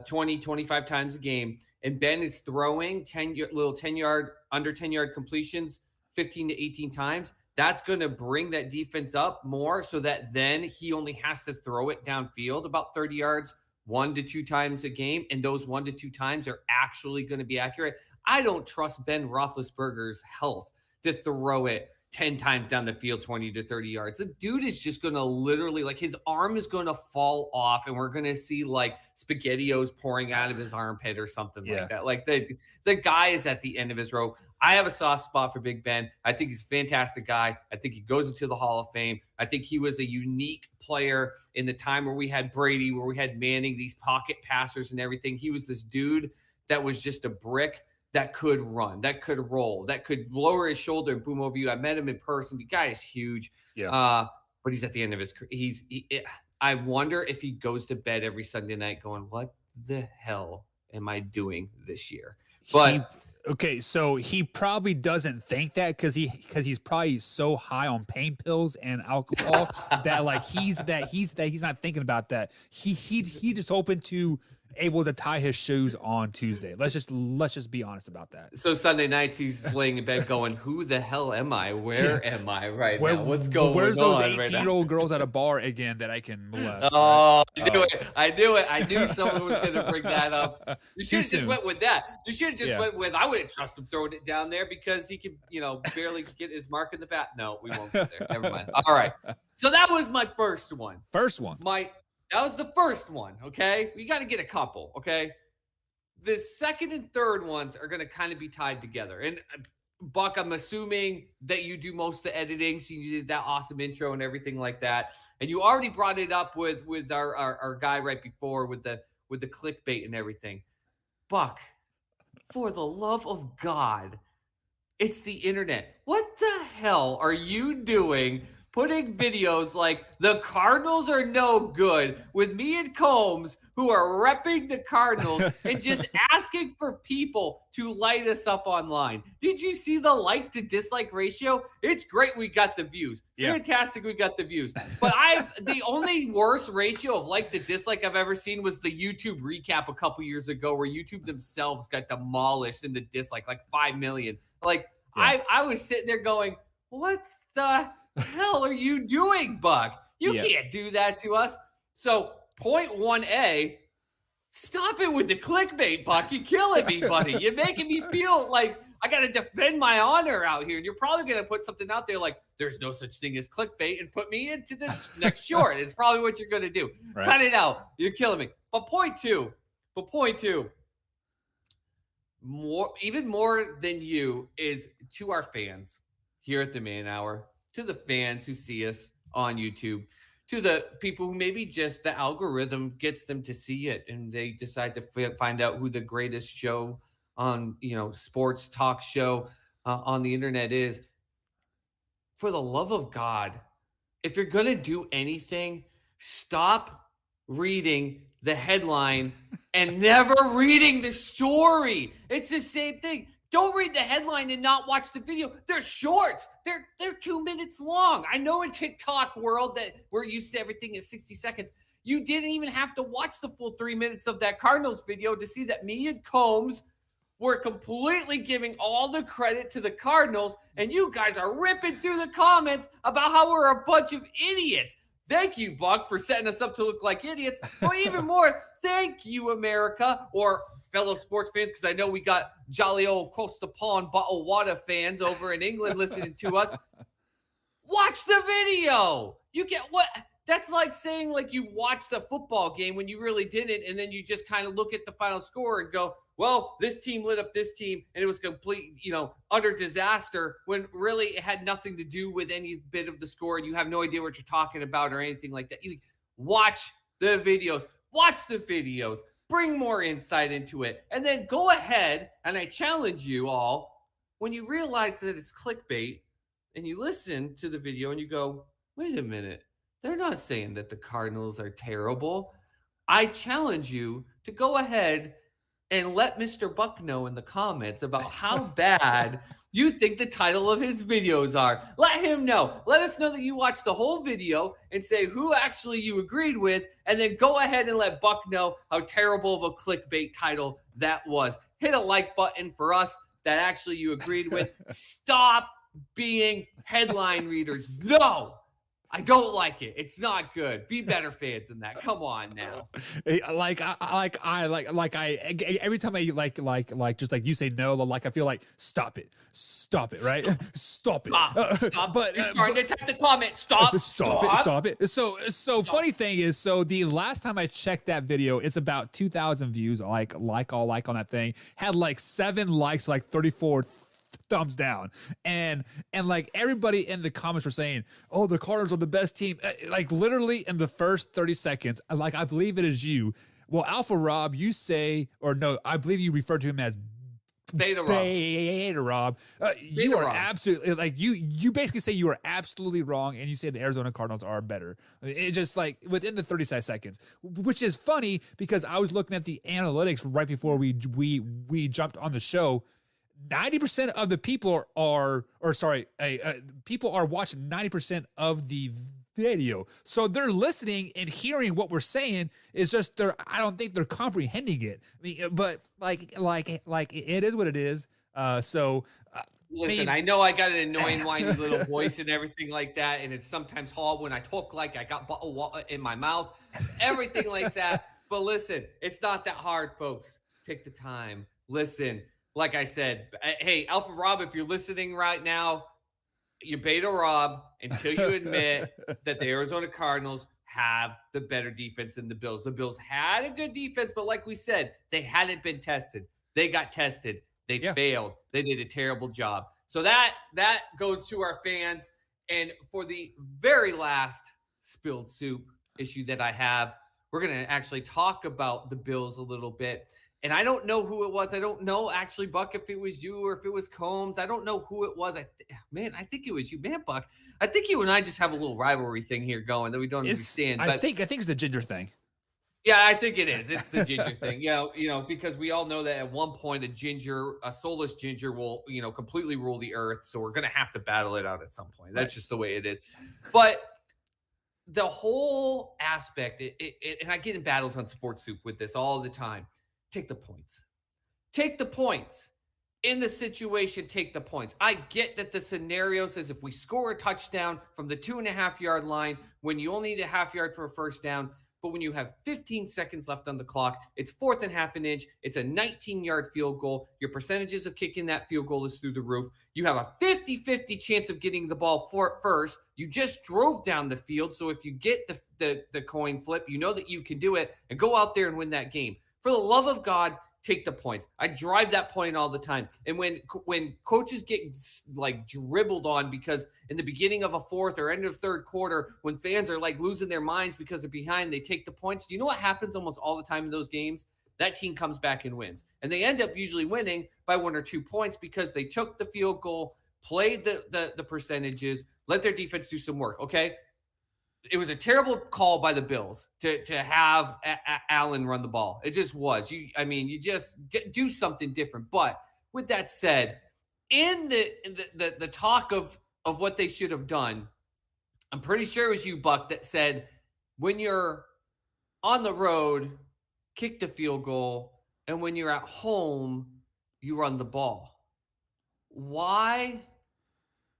20, 25 times a game, and Ben is throwing 10-yard, under 10-yard completions 15 to 18 times, that's going to bring that defense up more, so that then he only has to throw it downfield about 30 yards 1 to 2 times a game, and those 1 to 2 times are actually going to be accurate. I don't trust Ben Roethlisberger's health to throw it 10 times down the field, 20 to 30 yards. The dude is just going to literally, like, his arm is going to fall off, and we're going to see, like, SpaghettiOs pouring out of his armpit or something like that. Like, the guy is at the end of his rope. I have a soft spot for Big Ben. I think he's a fantastic guy. I think he goes into the Hall of Fame. I think he was a unique player in the time where we had Brady, where we had Manning, these pocket passers and everything. He was this dude that was just a brick that could run, that could roll, that could lower his shoulder and boom over you. I met him in person. The guy is huge. But he's at the end of his career. I wonder if he goes to bed every Sunday night going, what the hell am I doing this year? But so he probably doesn't think that, because he's probably so high on pain pills and alcohol that, like, he's not thinking about that. He just hoping to able to tie his shoes on Tuesday. Let's just be honest about that. So Sunday nights he's laying in bed going, who the hell am I? Where am I right now? What's going on? Where's those 18-year-old girls at a bar again that I can molest? Oh, I knew it. I knew someone was going to bring that up. You should have just went with that. You should have just went with, I wouldn't trust him throwing it down there because he could, barely get his mark in the bat. No, we won't go there. Never mind. All right. So that was my first one. That was the first one, okay? We got to get a couple, okay? The second and third ones are going to kind of be tied together. And Buck, I'm assuming that you do most of the editing, so you did that awesome intro and everything like that. And you already brought it up with our guy right before with the clickbait and everything. Buck, for the love of God, it's the internet. What the hell are you doing putting videos like the Cardinals are no good with me and Combs, who are repping the Cardinals, and just asking for people to light us up online? Did you see the like to dislike ratio? It's great we got the views. Fantastic we got the views. But the only worst ratio of like to dislike I've ever seen was the YouTube recap a couple years ago, where YouTube themselves got demolished in the dislike, like 5 million. Like, I was sitting there going, what the hell are you doing, Buck? You can't do that to us. So, point 1A, stop it with the clickbait, Buck. You're killing me, buddy. You're making me feel like I got to defend my honor out here. And you're probably going to put something out there like, there's no such thing as clickbait, and put me into this next short. It's probably what you're going to do. Right. Cut it out. You're killing me. But point two, even more than you, is to our fans here at the Man Hour, to the fans who see us on YouTube, to the people who maybe just the algorithm gets them to see it and they decide to find out who the greatest show on, sports talk show on the internet is. For the love of God, if you're going to do anything, stop reading the headline and never reading the story. It's the same thing. Don't read the headline and not watch the video. They're shorts. They're 2 minutes long. I know in TikTok world that we're used to everything in 60 seconds. You didn't even have to watch the full 3 minutes of that Cardinals video to see that me and Combs were completely giving all the credit to the Cardinals, and you guys are ripping through the comments about how we're a bunch of idiots. Thank you, Buck, for setting us up to look like idiots. But even more, thank you, America, or fellow sports fans, because I know we got jolly old Costa Pond bottled water fans over in England listening to us. Watch the video. You get what? That's like saying like you watched the football game when you really didn't, and then you just kind of look at the final score and go, well, this team lit up this team, and it was complete, utter disaster, when really it had nothing to do with any bit of the score, and you have no idea what you're talking about or anything like that. You watch the videos. Watch the videos. Bring more insight into it. And then go ahead, and I challenge you all, when you realize that it's clickbait, and you listen to the video and you go, wait a minute, They're not saying that the Cardinals are terrible. I challenge you to go ahead and let Mr. Buck know in the comments about how bad you think the title of his videos are. Let him know. Let us know that you watched the whole video and say who actually you agreed with, and then go ahead and let Buck know how terrible of a clickbait title that was. Hit a like button for us that actually you agreed with. Stop being headline readers. No. I don't like it. It's not good. Be better fans than that. Come on now. Every time I just like you say no, like I feel like stop it, right? Stop it. Stop. But you're starting to type the comment. Stop it. So funny thing is, so the last time I checked that video, it's about 2,000 views. Like on that thing had like 7 likes, like 34 thumbs down, and like everybody in the comments were saying, oh, the Cardinals are the best team, like literally in the first 30 seconds. Like, I believe it is you, well, Alpha Rob, you say, or no, I believe you refer to him as Beta Rob. You are absolutely, like, you basically say you are absolutely wrong, and you say the Arizona Cardinals are better. It just, like, within the 30 seconds, which is funny because I was looking at the analytics right before we jumped on the show. 90% of the people people are watching 90% of the video. So they're listening and hearing what we're saying. It's just I don't think they're comprehending it. I mean, but like it is what it is. Listen, I know I got an annoying, whiny little voice and everything like that, and it's sometimes hard when I talk like I got bottled water in my mouth, everything like that. But listen, it's not that hard, folks. Take the time. Listen. Like I said, hey, Alpha Rob, if you're listening right now, you're Beta Rob until you admit that the Arizona Cardinals have the better defense than the Bills. The Bills had a good defense, but like we said, they hadn't been tested. They got tested. They failed. They did a terrible job. So that goes to our fans. And for the very last spilled soup issue that I have, we're going to actually talk about the Bills a little bit. And I don't know who it was. I don't know, actually, Buck, if it was you or if it was Combs. I don't know who it was. I think it was you. Man, Buck, I think you and I just have a little rivalry thing here going that we don't understand. But I think it's the ginger thing. Yeah, I think it is. It's the ginger thing. Because we all know that at one point a soulless ginger will, completely rule the earth. So we're going to have to battle it out at some point. That's just the way it is. But the whole aspect, and I get in battles on Sports Soup with this all the time. Take the points. Take the points. In the situation, take the points. I get that the scenario says if we score a touchdown from the 2.5-yard line, when you only need a half yard for a first down, but when you have 15 seconds left on the clock, it's 4th and half an inch. It's a 19-yard field goal. Your percentages of kicking that field goal is through the roof. You have a 50-50 chance of getting the ball first. You just drove down the field, so if you get the coin flip, you know that you can do it and go out there and win that game. For the love of God, take the points. I drive that point all the time. And when coaches get like dribbled on because in the beginning of a fourth or end of third quarter, when fans are like losing their minds because they're behind, they take the points. Do you know what happens almost all the time in those games? That team comes back and wins. And they end up usually winning by 1 or 2 points because they took the field goal, played the percentages, let their defense do some work, okay? It was a terrible call by the Bills to have Allen run the ball. It just was. You just do something different. But with that said, in the talk of what they should have done, I'm pretty sure it was you, Buck, that said when you're on the road, kick the field goal, and when you're at home, you run the ball. Why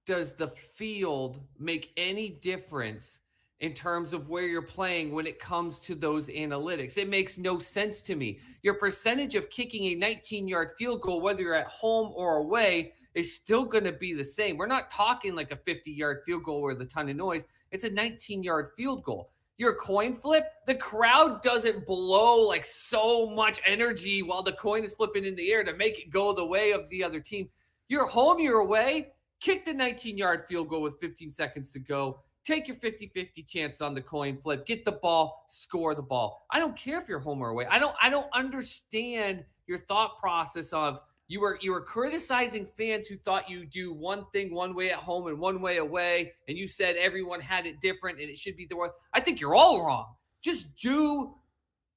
does the field make any difference in terms of where you're playing when it comes to those analytics? It makes no sense to me. Your percentage of kicking a 19-yard field goal, whether you're at home or away, is still going to be the same. We're not talking like a 50-yard field goal with a ton of noise. It's a 19-yard field goal. Your coin flip, the crowd doesn't blow like so much energy while the coin is flipping in the air to make it go the way of the other team. You're home, you're away, kick the 19-yard field goal with 15 seconds to go. Take your 50-50 chance on the coin flip. Get the ball, score the ball. I don't care if you're home or away. I don't understand your thought process of You were criticizing fans who thought you do one thing one way at home and one way away, and you said everyone had it different and it should be the way. I think you're all wrong. Just do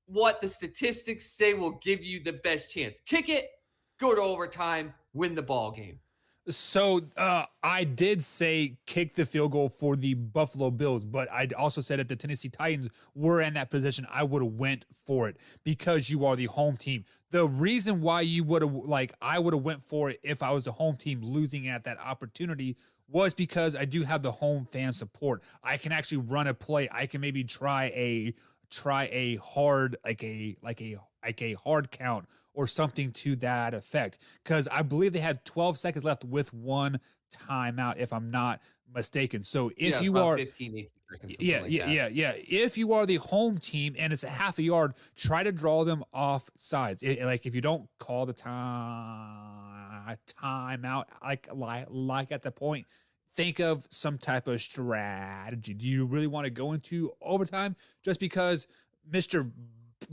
what the statistics say will give you the best chance. Kick it, go to overtime, win the ball game. So I did say kick the field goal for the Buffalo Bills, but I also said if the Tennessee Titans were in that position, I would have went for it because you are the home team. The reason why you would have, I would have went for it if I was the home team losing at that opportunity was because I do have the home fan support. I can actually run a play. I can maybe try a hard hard count or something to that effect, because I believe they had 12 seconds left with one timeout, if I'm not mistaken. So if you are 15, 18 seconds, if you are the home team and it's a half a yard, try to draw them off sides. Like if you don't call the timeout, like at the point, think of some type of strategy. Do you really want to go into overtime just because Mr.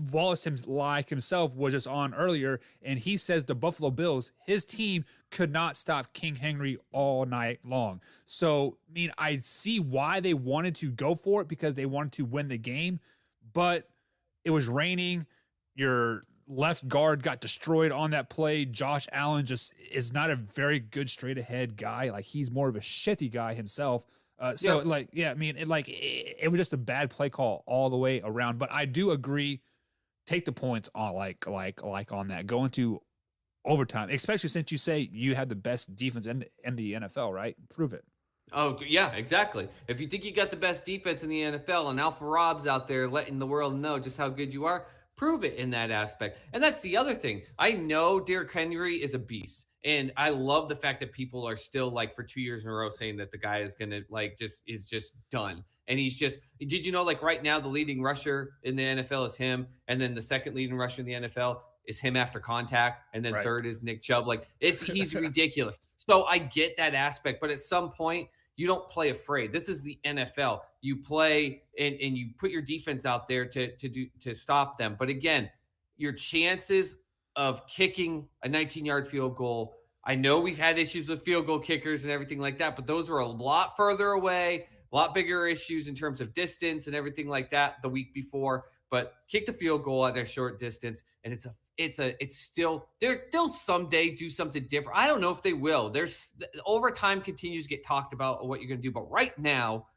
Wallace himself was just on earlier, and he says the Buffalo Bills, his team, could not stop King Henry all night long. So, I mean, I see why they wanted to go for it because they wanted to win the game, but it was raining. Your left guard got destroyed on that play. Josh Allen just is not a very good straight ahead guy. Like, he's more of a shitty guy himself. I mean, it was just a bad play call all the way around. But I do agree. Take the points on on that. Go into overtime, especially since you say you had the best defense in the NFL, right? Prove it. Oh, yeah, exactly. If you think you got the best defense in the NFL and Alpha Rob's out there letting the world know just how good you are, prove it in that aspect. And that's the other thing. I know Derrick Henry is a beast. And I love the fact that people are still for 2 years in a row saying that the guy is going to is just done. And he's just, did you know, right now, the leading rusher in the NFL is him. And then the second leading rusher in the NFL is him after contact. And then third is Nick Chubb. He's ridiculous. So I get that aspect. But at some point, you don't play afraid. This is the NFL. You play and you put your defense out there to stop them. But again, your chances of kicking a 19-yard field goal, I know we've had issues with field goal kickers and everything like that, but those were a lot further away, a lot bigger issues in terms of distance and everything like that the week before. But kick the field goal at a short distance, and it's still, they'll someday do something different. I don't know if they will. There's overtime continues to get talked about what you're going to do, but right now,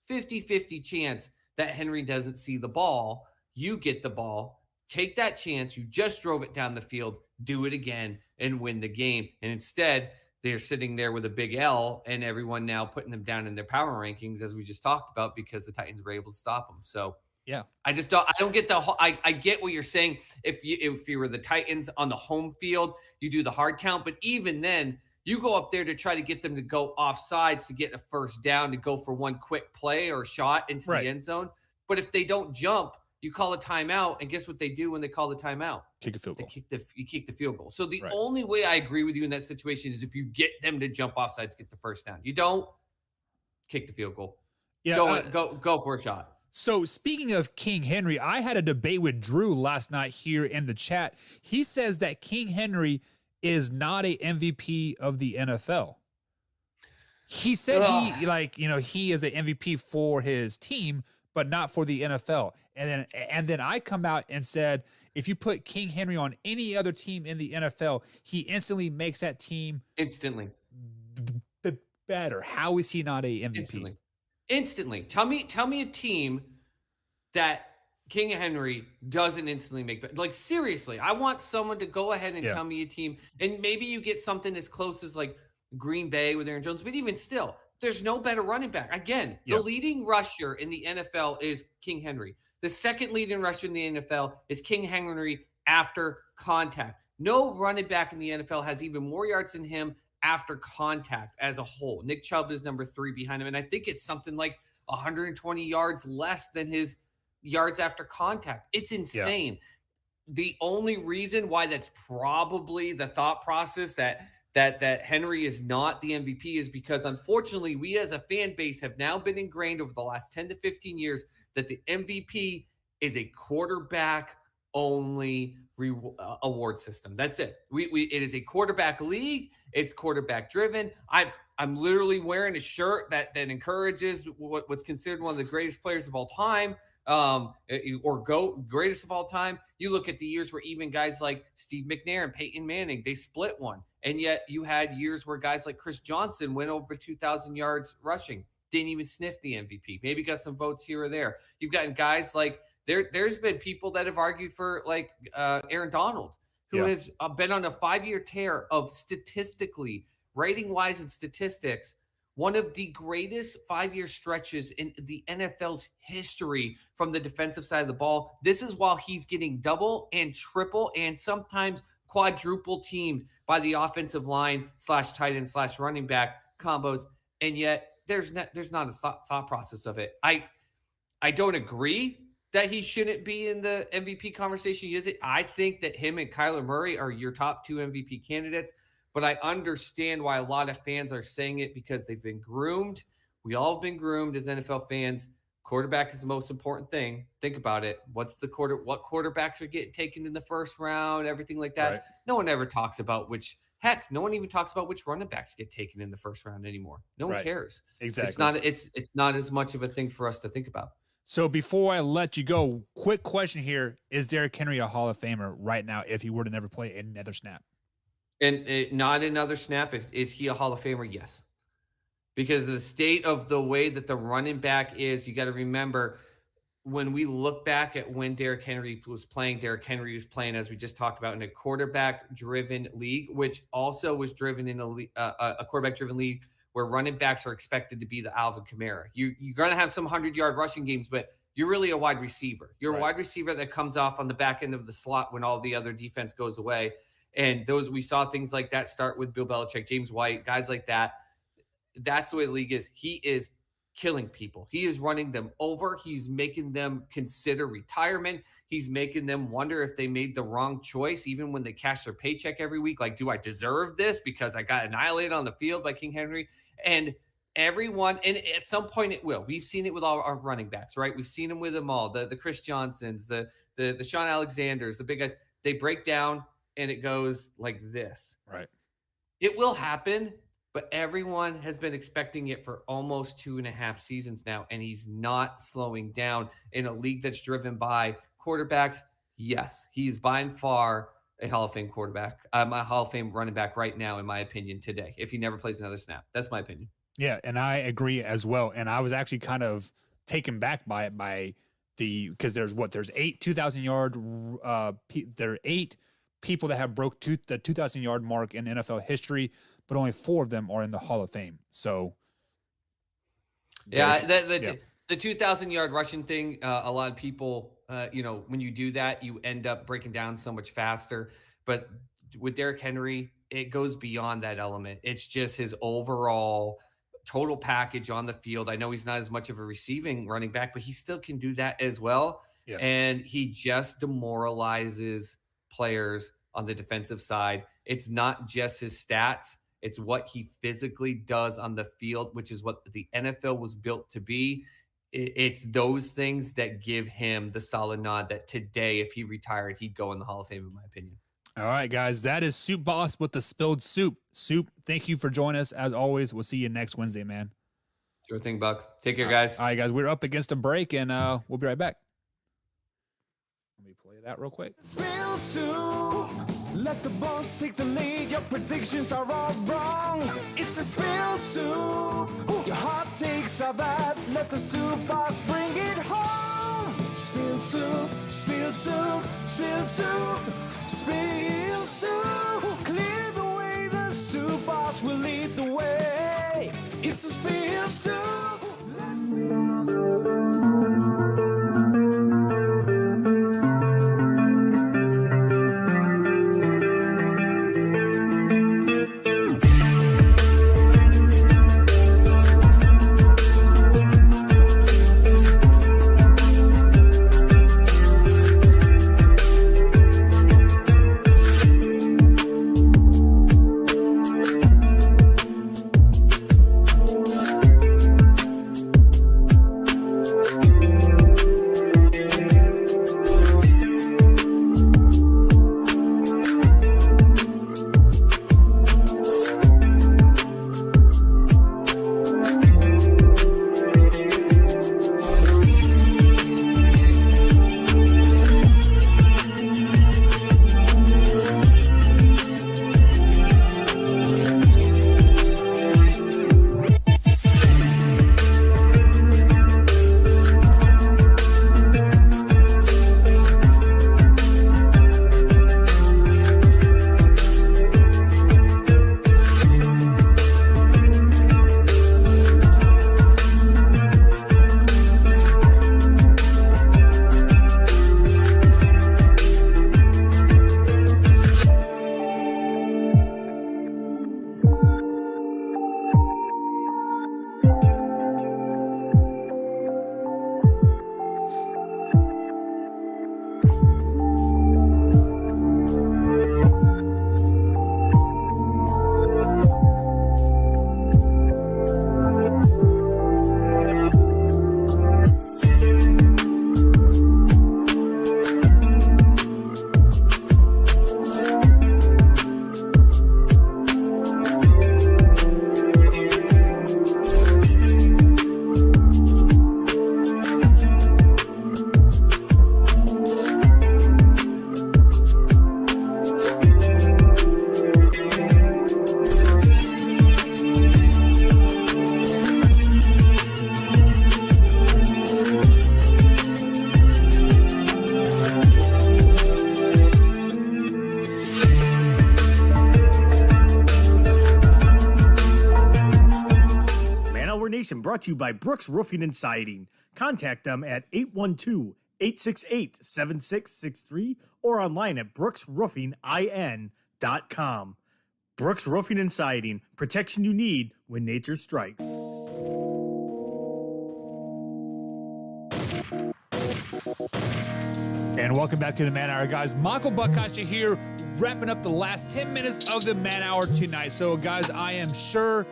50-50 chance that Henry doesn't see the ball. You get the ball. Take that chance. You just drove it down the field. Do it again and win the game. And instead, they're sitting there with a big L, and everyone now putting them down in their power rankings, as we just talked about, because the Titans were able to stop them. So, yeah, I don't get I get what you're saying. If you were the Titans on the home field, you do the hard count. But even then, you go up there to try to get them to go off sides to get a first down, to go for one quick play or shot into the end zone. But if they don't jump, you call a timeout, and guess what they do when they call the timeout? Kick a field goal. You kick the field goal. So the only way I agree with you in that situation is if you get them to jump off sides, get the first down. You don't, kick the field goal. Yeah, go for a shot. So speaking of King Henry, I had a debate with Drew last night here in the chat. He says that King Henry is not a MVP of the NFL. He said he is an MVP for his team, but not for the NFL. And then I come out and said, if you put King Henry on any other team in the NFL, he instantly makes that team better. How is he not a MVP? Instantly. Tell me a team that King Henry doesn't instantly make better. Seriously, I want someone to go ahead and tell me a team, and maybe you get something as close as Green Bay with Aaron Jones, but even still, there's no better running back. Again, the leading rusher in the NFL is King Henry. The second leading rusher in the NFL is King Henry after contact. No running back in the NFL has even more yards than him after contact as a whole. Nick Chubb is number 3 behind him, and I think it's something like 120 yards less than his yards after contact. It's insane. Yeah. The only reason why that's probably the thought process that Henry is not the MVP is because, unfortunately, we as a fan base have now been ingrained over the last 10 to 15 years that the MVP is a quarterback only award system. That's it. It is a quarterback league. It's quarterback driven. I'm literally wearing a shirt that encourages what's considered one of the greatest players of all time, greatest of all time. You look at the years where even guys like Steve McNair and Peyton Manning, they split one. And yet you had years where guys like Chris Johnson went over 2,000 yards rushing, didn't even sniff the MVP, maybe got some votes here or there. You've gotten guys like, there's been people that have argued for like Aaron Donald, who has been on a 5-year tear of statistically, rating-wise and statistics, one of the greatest 5-year stretches in the NFL's history from the defensive side of the ball. This is while he's getting double and triple and sometimes quadruple teamed by the offensive line / tight end / running back combos. And yet there's not a thought process of it. I don't agree that he shouldn't be in the MVP conversation. I think that him and Kyler Murray are your top 2 MVP candidates, but I understand why a lot of fans are saying it because they've been groomed. We all have been groomed as NFL fans. Quarterback is the most important thing. Think about it. What quarterbacks are getting taken in the first round, everything like that. Right. No one ever talks about no one even talks about which running backs get taken in the first round anymore. No one cares. Exactly. It's not as much of a thing for us to think about. So before I let you go, quick question here. Is Derrick Henry a Hall of Famer right now if he were to never play another snap? And not another snap. Is he a Hall of Famer? Yes. Because of the state of the way that the running back is, you got to remember, when we look back at when Derrick Henry was playing, as we just talked about, in a quarterback-driven league, which also was driven in a quarterback-driven league where running backs are expected to be the Alvin Kamara. You're going to have some 100-yard rushing games, but you're really a wide receiver. You're a wide receiver that comes off on the back end of the slot when all the other defense goes away. And we saw things like that start with Bill Belichick, James White, guys like that. That's the way the league is. He is killing people. He is running them over. He's making them consider retirement. He's making them wonder if they made the wrong choice, even when they cash their paycheck every week. Like, do I deserve this because I got annihilated on the field by King Henry? And everyone, and at some point it will. We've seen it with all our running backs, right? We've seen them with them all. The Chris Johnsons, the Sean Alexanders, the big guys. They break down and it goes like this. Right. It will happen. But everyone has been expecting it for almost 2.5 seasons now, and he's not slowing down in a league that's driven by quarterbacks. Yes, he is by and far a Hall of Fame quarterback. A Hall of Fame running back right now, in my opinion, today, if he never plays another snap. That's my opinion. Yeah, and I agree as well. And I was actually kind of taken back by it because there's 8 2,000-yard there are 8 people that have broke the 2,000-yard mark in NFL history, but only 4 of them are in the Hall of Fame. So, yeah, the 2,000-yard rushing thing, a lot of people, when you do that, you end up breaking down so much faster. But with Derrick Henry, it goes beyond that element. It's just his overall total package on the field. I know he's not as much of a receiving running back, but he still can do that as well. Yeah. And he just demoralizes players on the defensive side. It's not just his stats. It's what he physically does on the field, which is what the NFL was built to be. It's those things that give him the solid nod that today, if he retired, he'd go in the Hall of Fame, in my opinion. All right, guys, that is Soup Boss with the spilled soup. Soup, thank you for joining us. As always, we'll see you next Wednesday, man. Sure thing, Buck. Take care, guys. All right, guys, we're up against a break, and we'll be right back. Let me play that real quick. Spill soup. Let the boss take the lead. Your predictions are all wrong. It's a spill soup. Your hot takes are bad. Let the soup boss bring it home. Spilled soup, spilled soup, spilled soup, spilled soup. Clear the way, the soup boss will lead the way. It's a spilled soup. brought to you by Brooks Roofing and Siding. Contact them at 812-868-7663 or online at brooksroofingin.com. Brooks Roofing and Siding, protection you need when nature strikes. And welcome back to the Man Hour, guys. Michael Buckasha here, wrapping up the last 10 minutes of the Man Hour tonight. So, guys, I am sure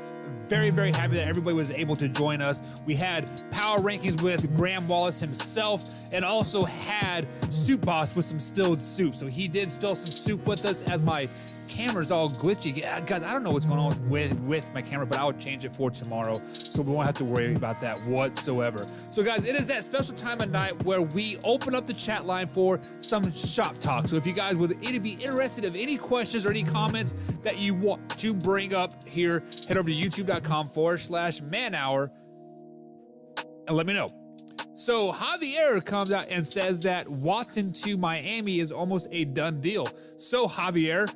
very, very happy that everybody was able to join us. We had Power Rankings with Graham Wallace himself and also had Soup Boss with some spilled soup. So he did spill some soup with us as my camera's all glitchy. Guys, I don't know what's going on with my camera, but I'll change it for tomorrow, so we won't have to worry about that whatsoever. So, guys, it is that special time of night where we open up the chat line for some shop talk. So if you guys would be interested in any questions or any comments that you want to bring up here, head over to youtube.com/manhour and let me know. So Javier comes out and says that Watson to Miami is almost a done deal. So Javier,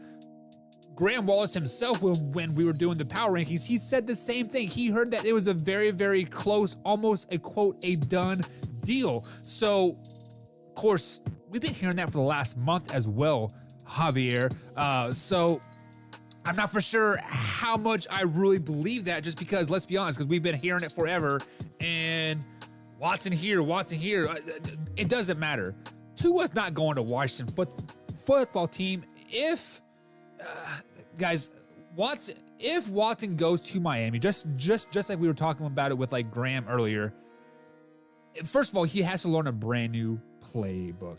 Graham Wallace himself, when we were doing the power rankings, he said the same thing. He heard that it was a very, very close, almost a quote, a done deal. So, of course, we've been hearing that for the last month as well, Javier. So I'm not for sure how much I really believe that, just because, let's be honest, because we've been hearing it forever, and Watson here, it doesn't matter. Tua's not going to Washington football team. If guys, if Watson goes to Miami, just like we were talking about it with like Graham earlier, first of all, he has to learn a brand new playbook.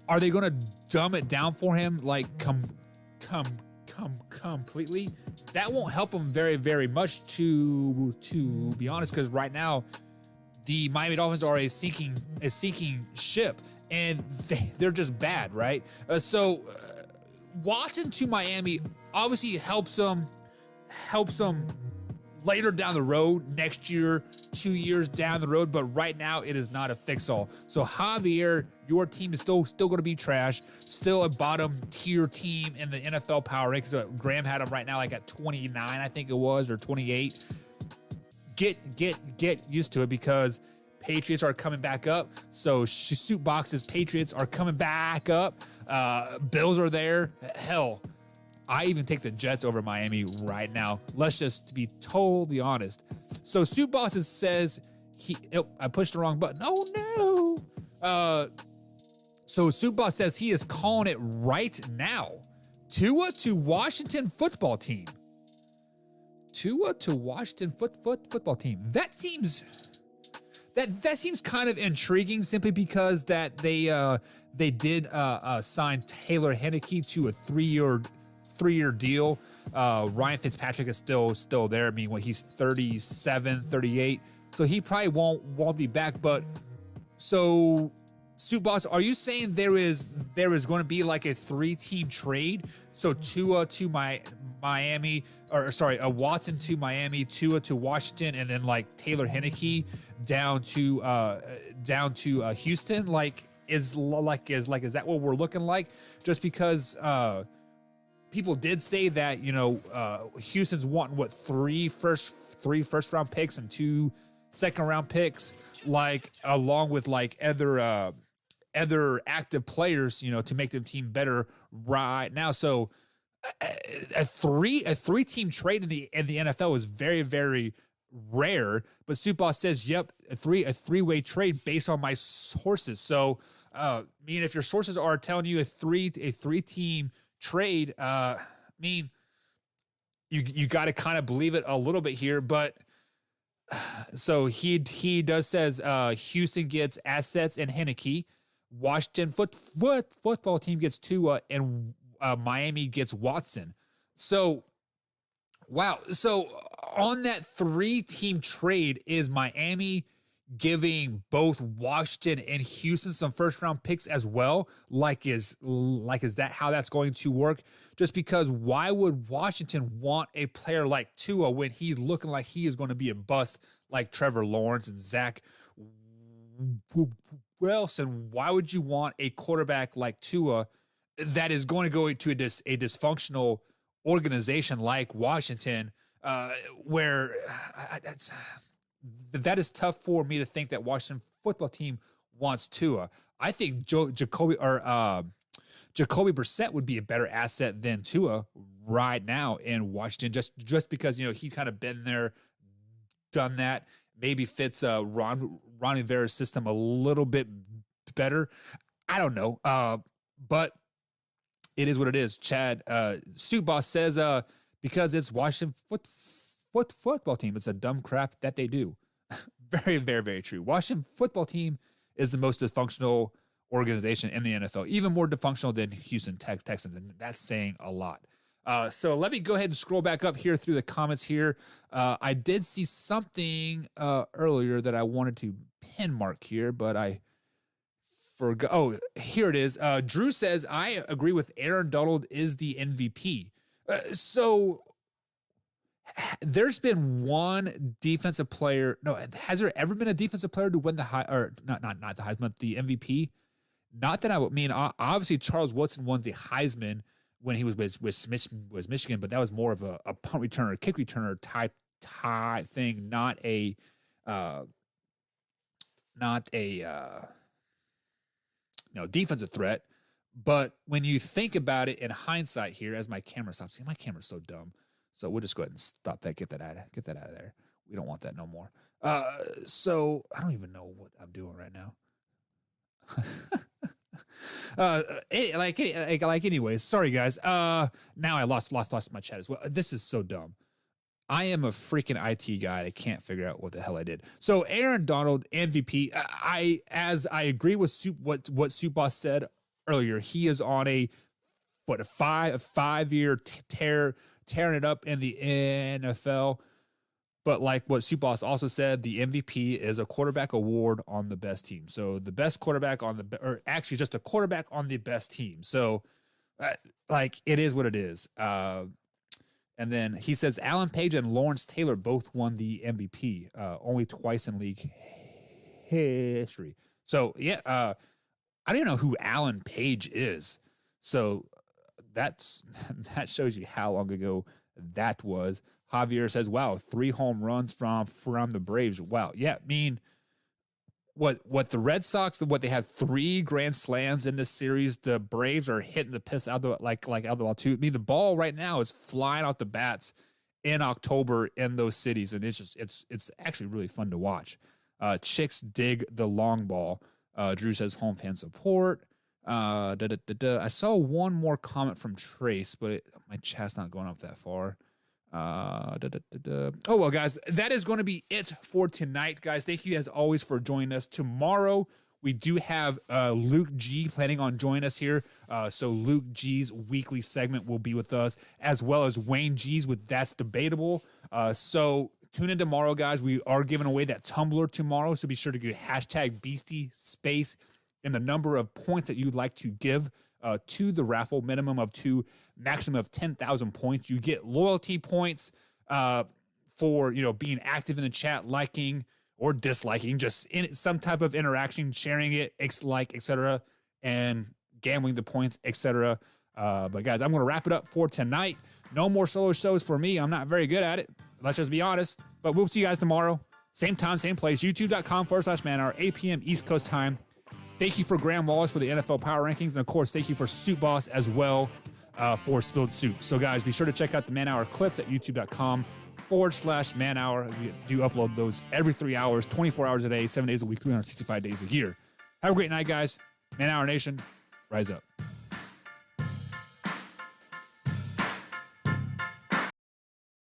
Are they going to dumb it down for him like completely? That won't help him very, very much, to be honest, because right now the Miami Dolphins are a sinking ship, and they're just bad, right? So Watson to Miami obviously helps them later down the road, next year, 2 years down the road, but right now it is not a fix-all. So Javier, your team is still going to be trash, still a bottom tier team in the NFL power rankings. Graham had them right now like at 29, I think it was, or 28. Get used to it, because Patriots are coming back up. So Soup Box's Patriots are coming back up. Bills are there. Hell, I even take the Jets over Miami right now. Let's just be totally honest. So Soup Boss says I pushed the wrong button. Oh no. So Soup Boss says he is calling it right now. Tua to Washington football team. Tua to Washington football team. That seems kind of intriguing, simply because that they did sign Taylor Heineke to a three-year deal. Ryan Fitzpatrick is still there. I mean, he's 37, 38, so he probably won't be back. But so, Soup Boss, are you saying there is going to be like a 3-team trade? So Tua to Miami, or sorry, a Watson to Miami, Tua to Washington, and then like Taylor Heineke down to Houston. Is that what we're looking like? Just because people did say that, Houston's wanting three first round picks and 2 second round picks, along with other active players, to make their team better right now. So a three team trade in the NFL is very, very rare. But Soup Boss says, yep, a three-way trade based on my sources. So if your sources are telling you a three-team trade, you got to kind of believe it a little bit here. But so he does says Houston gets assets and Heineke, Washington football team gets Tua, and Miami gets Watson. So wow. So on that 3-team trade, is Miami giving both Washington and Houston some first round picks as well? Is that how that's going to work? Just because why would Washington want a player like Tua when he's looking like he is going to be a bust, like Trevor Lawrence and Zach Wilson? Why would you want a quarterback like Tua that is going to go into a dysfunctional organization like Washington, where that is tough for me to think that Washington football team wants Tua. I think Jacoby Brissett would be a better asset than Tua right now in Washington, just because he's kind of been there, done that. Maybe fits Ron Rivera's system a little bit better. I don't know, but it is what it is. Chad Suit Boss says because it's Washington football team, it's a dumb crap that they do. Very, very, very true. Washington football team is the most dysfunctional organization in the NFL, even more dysfunctional than Houston Texans, and that's saying a lot. So let me go ahead and scroll back up here through the comments here. I did see something earlier that I wanted to pin mark here, but I forgot. Oh, here it is. Drew says, I agree with Aaron Donald is the MVP. So there's been one defensive player. No, has there ever been a defensive player to win the not the Heisman, the MVP? Not that I would mean. Obviously, Charles Woodson won the Heisman when he was with Michigan, but that was more of a punt returner, kick returner type thing, not a defensive threat. But when you think about it in hindsight here, as my camera stops, see, my camera's so dumb. So we'll just go ahead and stop that, get that out of there. We don't want that no more. So I don't even know what I'm doing right now. Anyways, sorry guys. Now I lost my chat as well. This is so dumb. I am a freaking IT guy. I can't figure out what the hell I did. So Aaron Donald MVP. I agree with what Soup Boss said earlier. He is on a 5-year tearing it up in the NFL. But like what Soup Boss also said, the MVP is a quarterback award on the best team. So the best quarterback or actually just a quarterback on the best team. So it is what it is. And then he says Alan Page and Lawrence Taylor both won the MVP, only twice in league history. So yeah, I don't even know who Alan Page is. So that shows you how long ago that was. Javier says, wow, 3 home runs from the Braves. Wow. Yeah, I mean, what the Red Sox, what they had 3 grand slams in this series, the Braves are hitting the piss out of the out of the ball too. I mean, the ball right now is flying out the bats in October in those cities, and it's actually really fun to watch. Chicks dig the long ball. Drew says home fan support. I saw one more comment from Trace, but my chat's not going up that far. Oh well, guys, that is going to be it for tonight, guys. Thank you as always for joining us. Tomorrow we do have Luke G planning on joining us here, so Luke G's weekly segment will be with us, as well as Wayne G's with That's Debatable. So tune in tomorrow, guys. We are giving away that tumbler tomorrow, so be sure to get hashtag Beastie Space and the number of points that you'd like to give to the raffle, minimum of 2, maximum of 10,000 points. You get loyalty points for being active in the chat, liking or disliking, just in some type of interaction, sharing it, etc., and gambling the points, etc. But guys, I'm going to wrap it up for tonight. No more solo shows for me. I'm not very good at it. Let's just be honest. But we'll see you guys tomorrow. Same time, same place. YouTube.com/manhour, 8 p.m. East Coast time. Thank you for Graham Wallace for the NFL Power Rankings. And, of course, thank you for Soup Boss as well for Spilled Soup. So, guys, be sure to check out the Man Hour clips at youtube.com/Man Hour. We do upload those every 3 hours, 24 hours a day, 7 days a week, 365 days a year. Have a great night, guys. Man Hour Nation, rise up.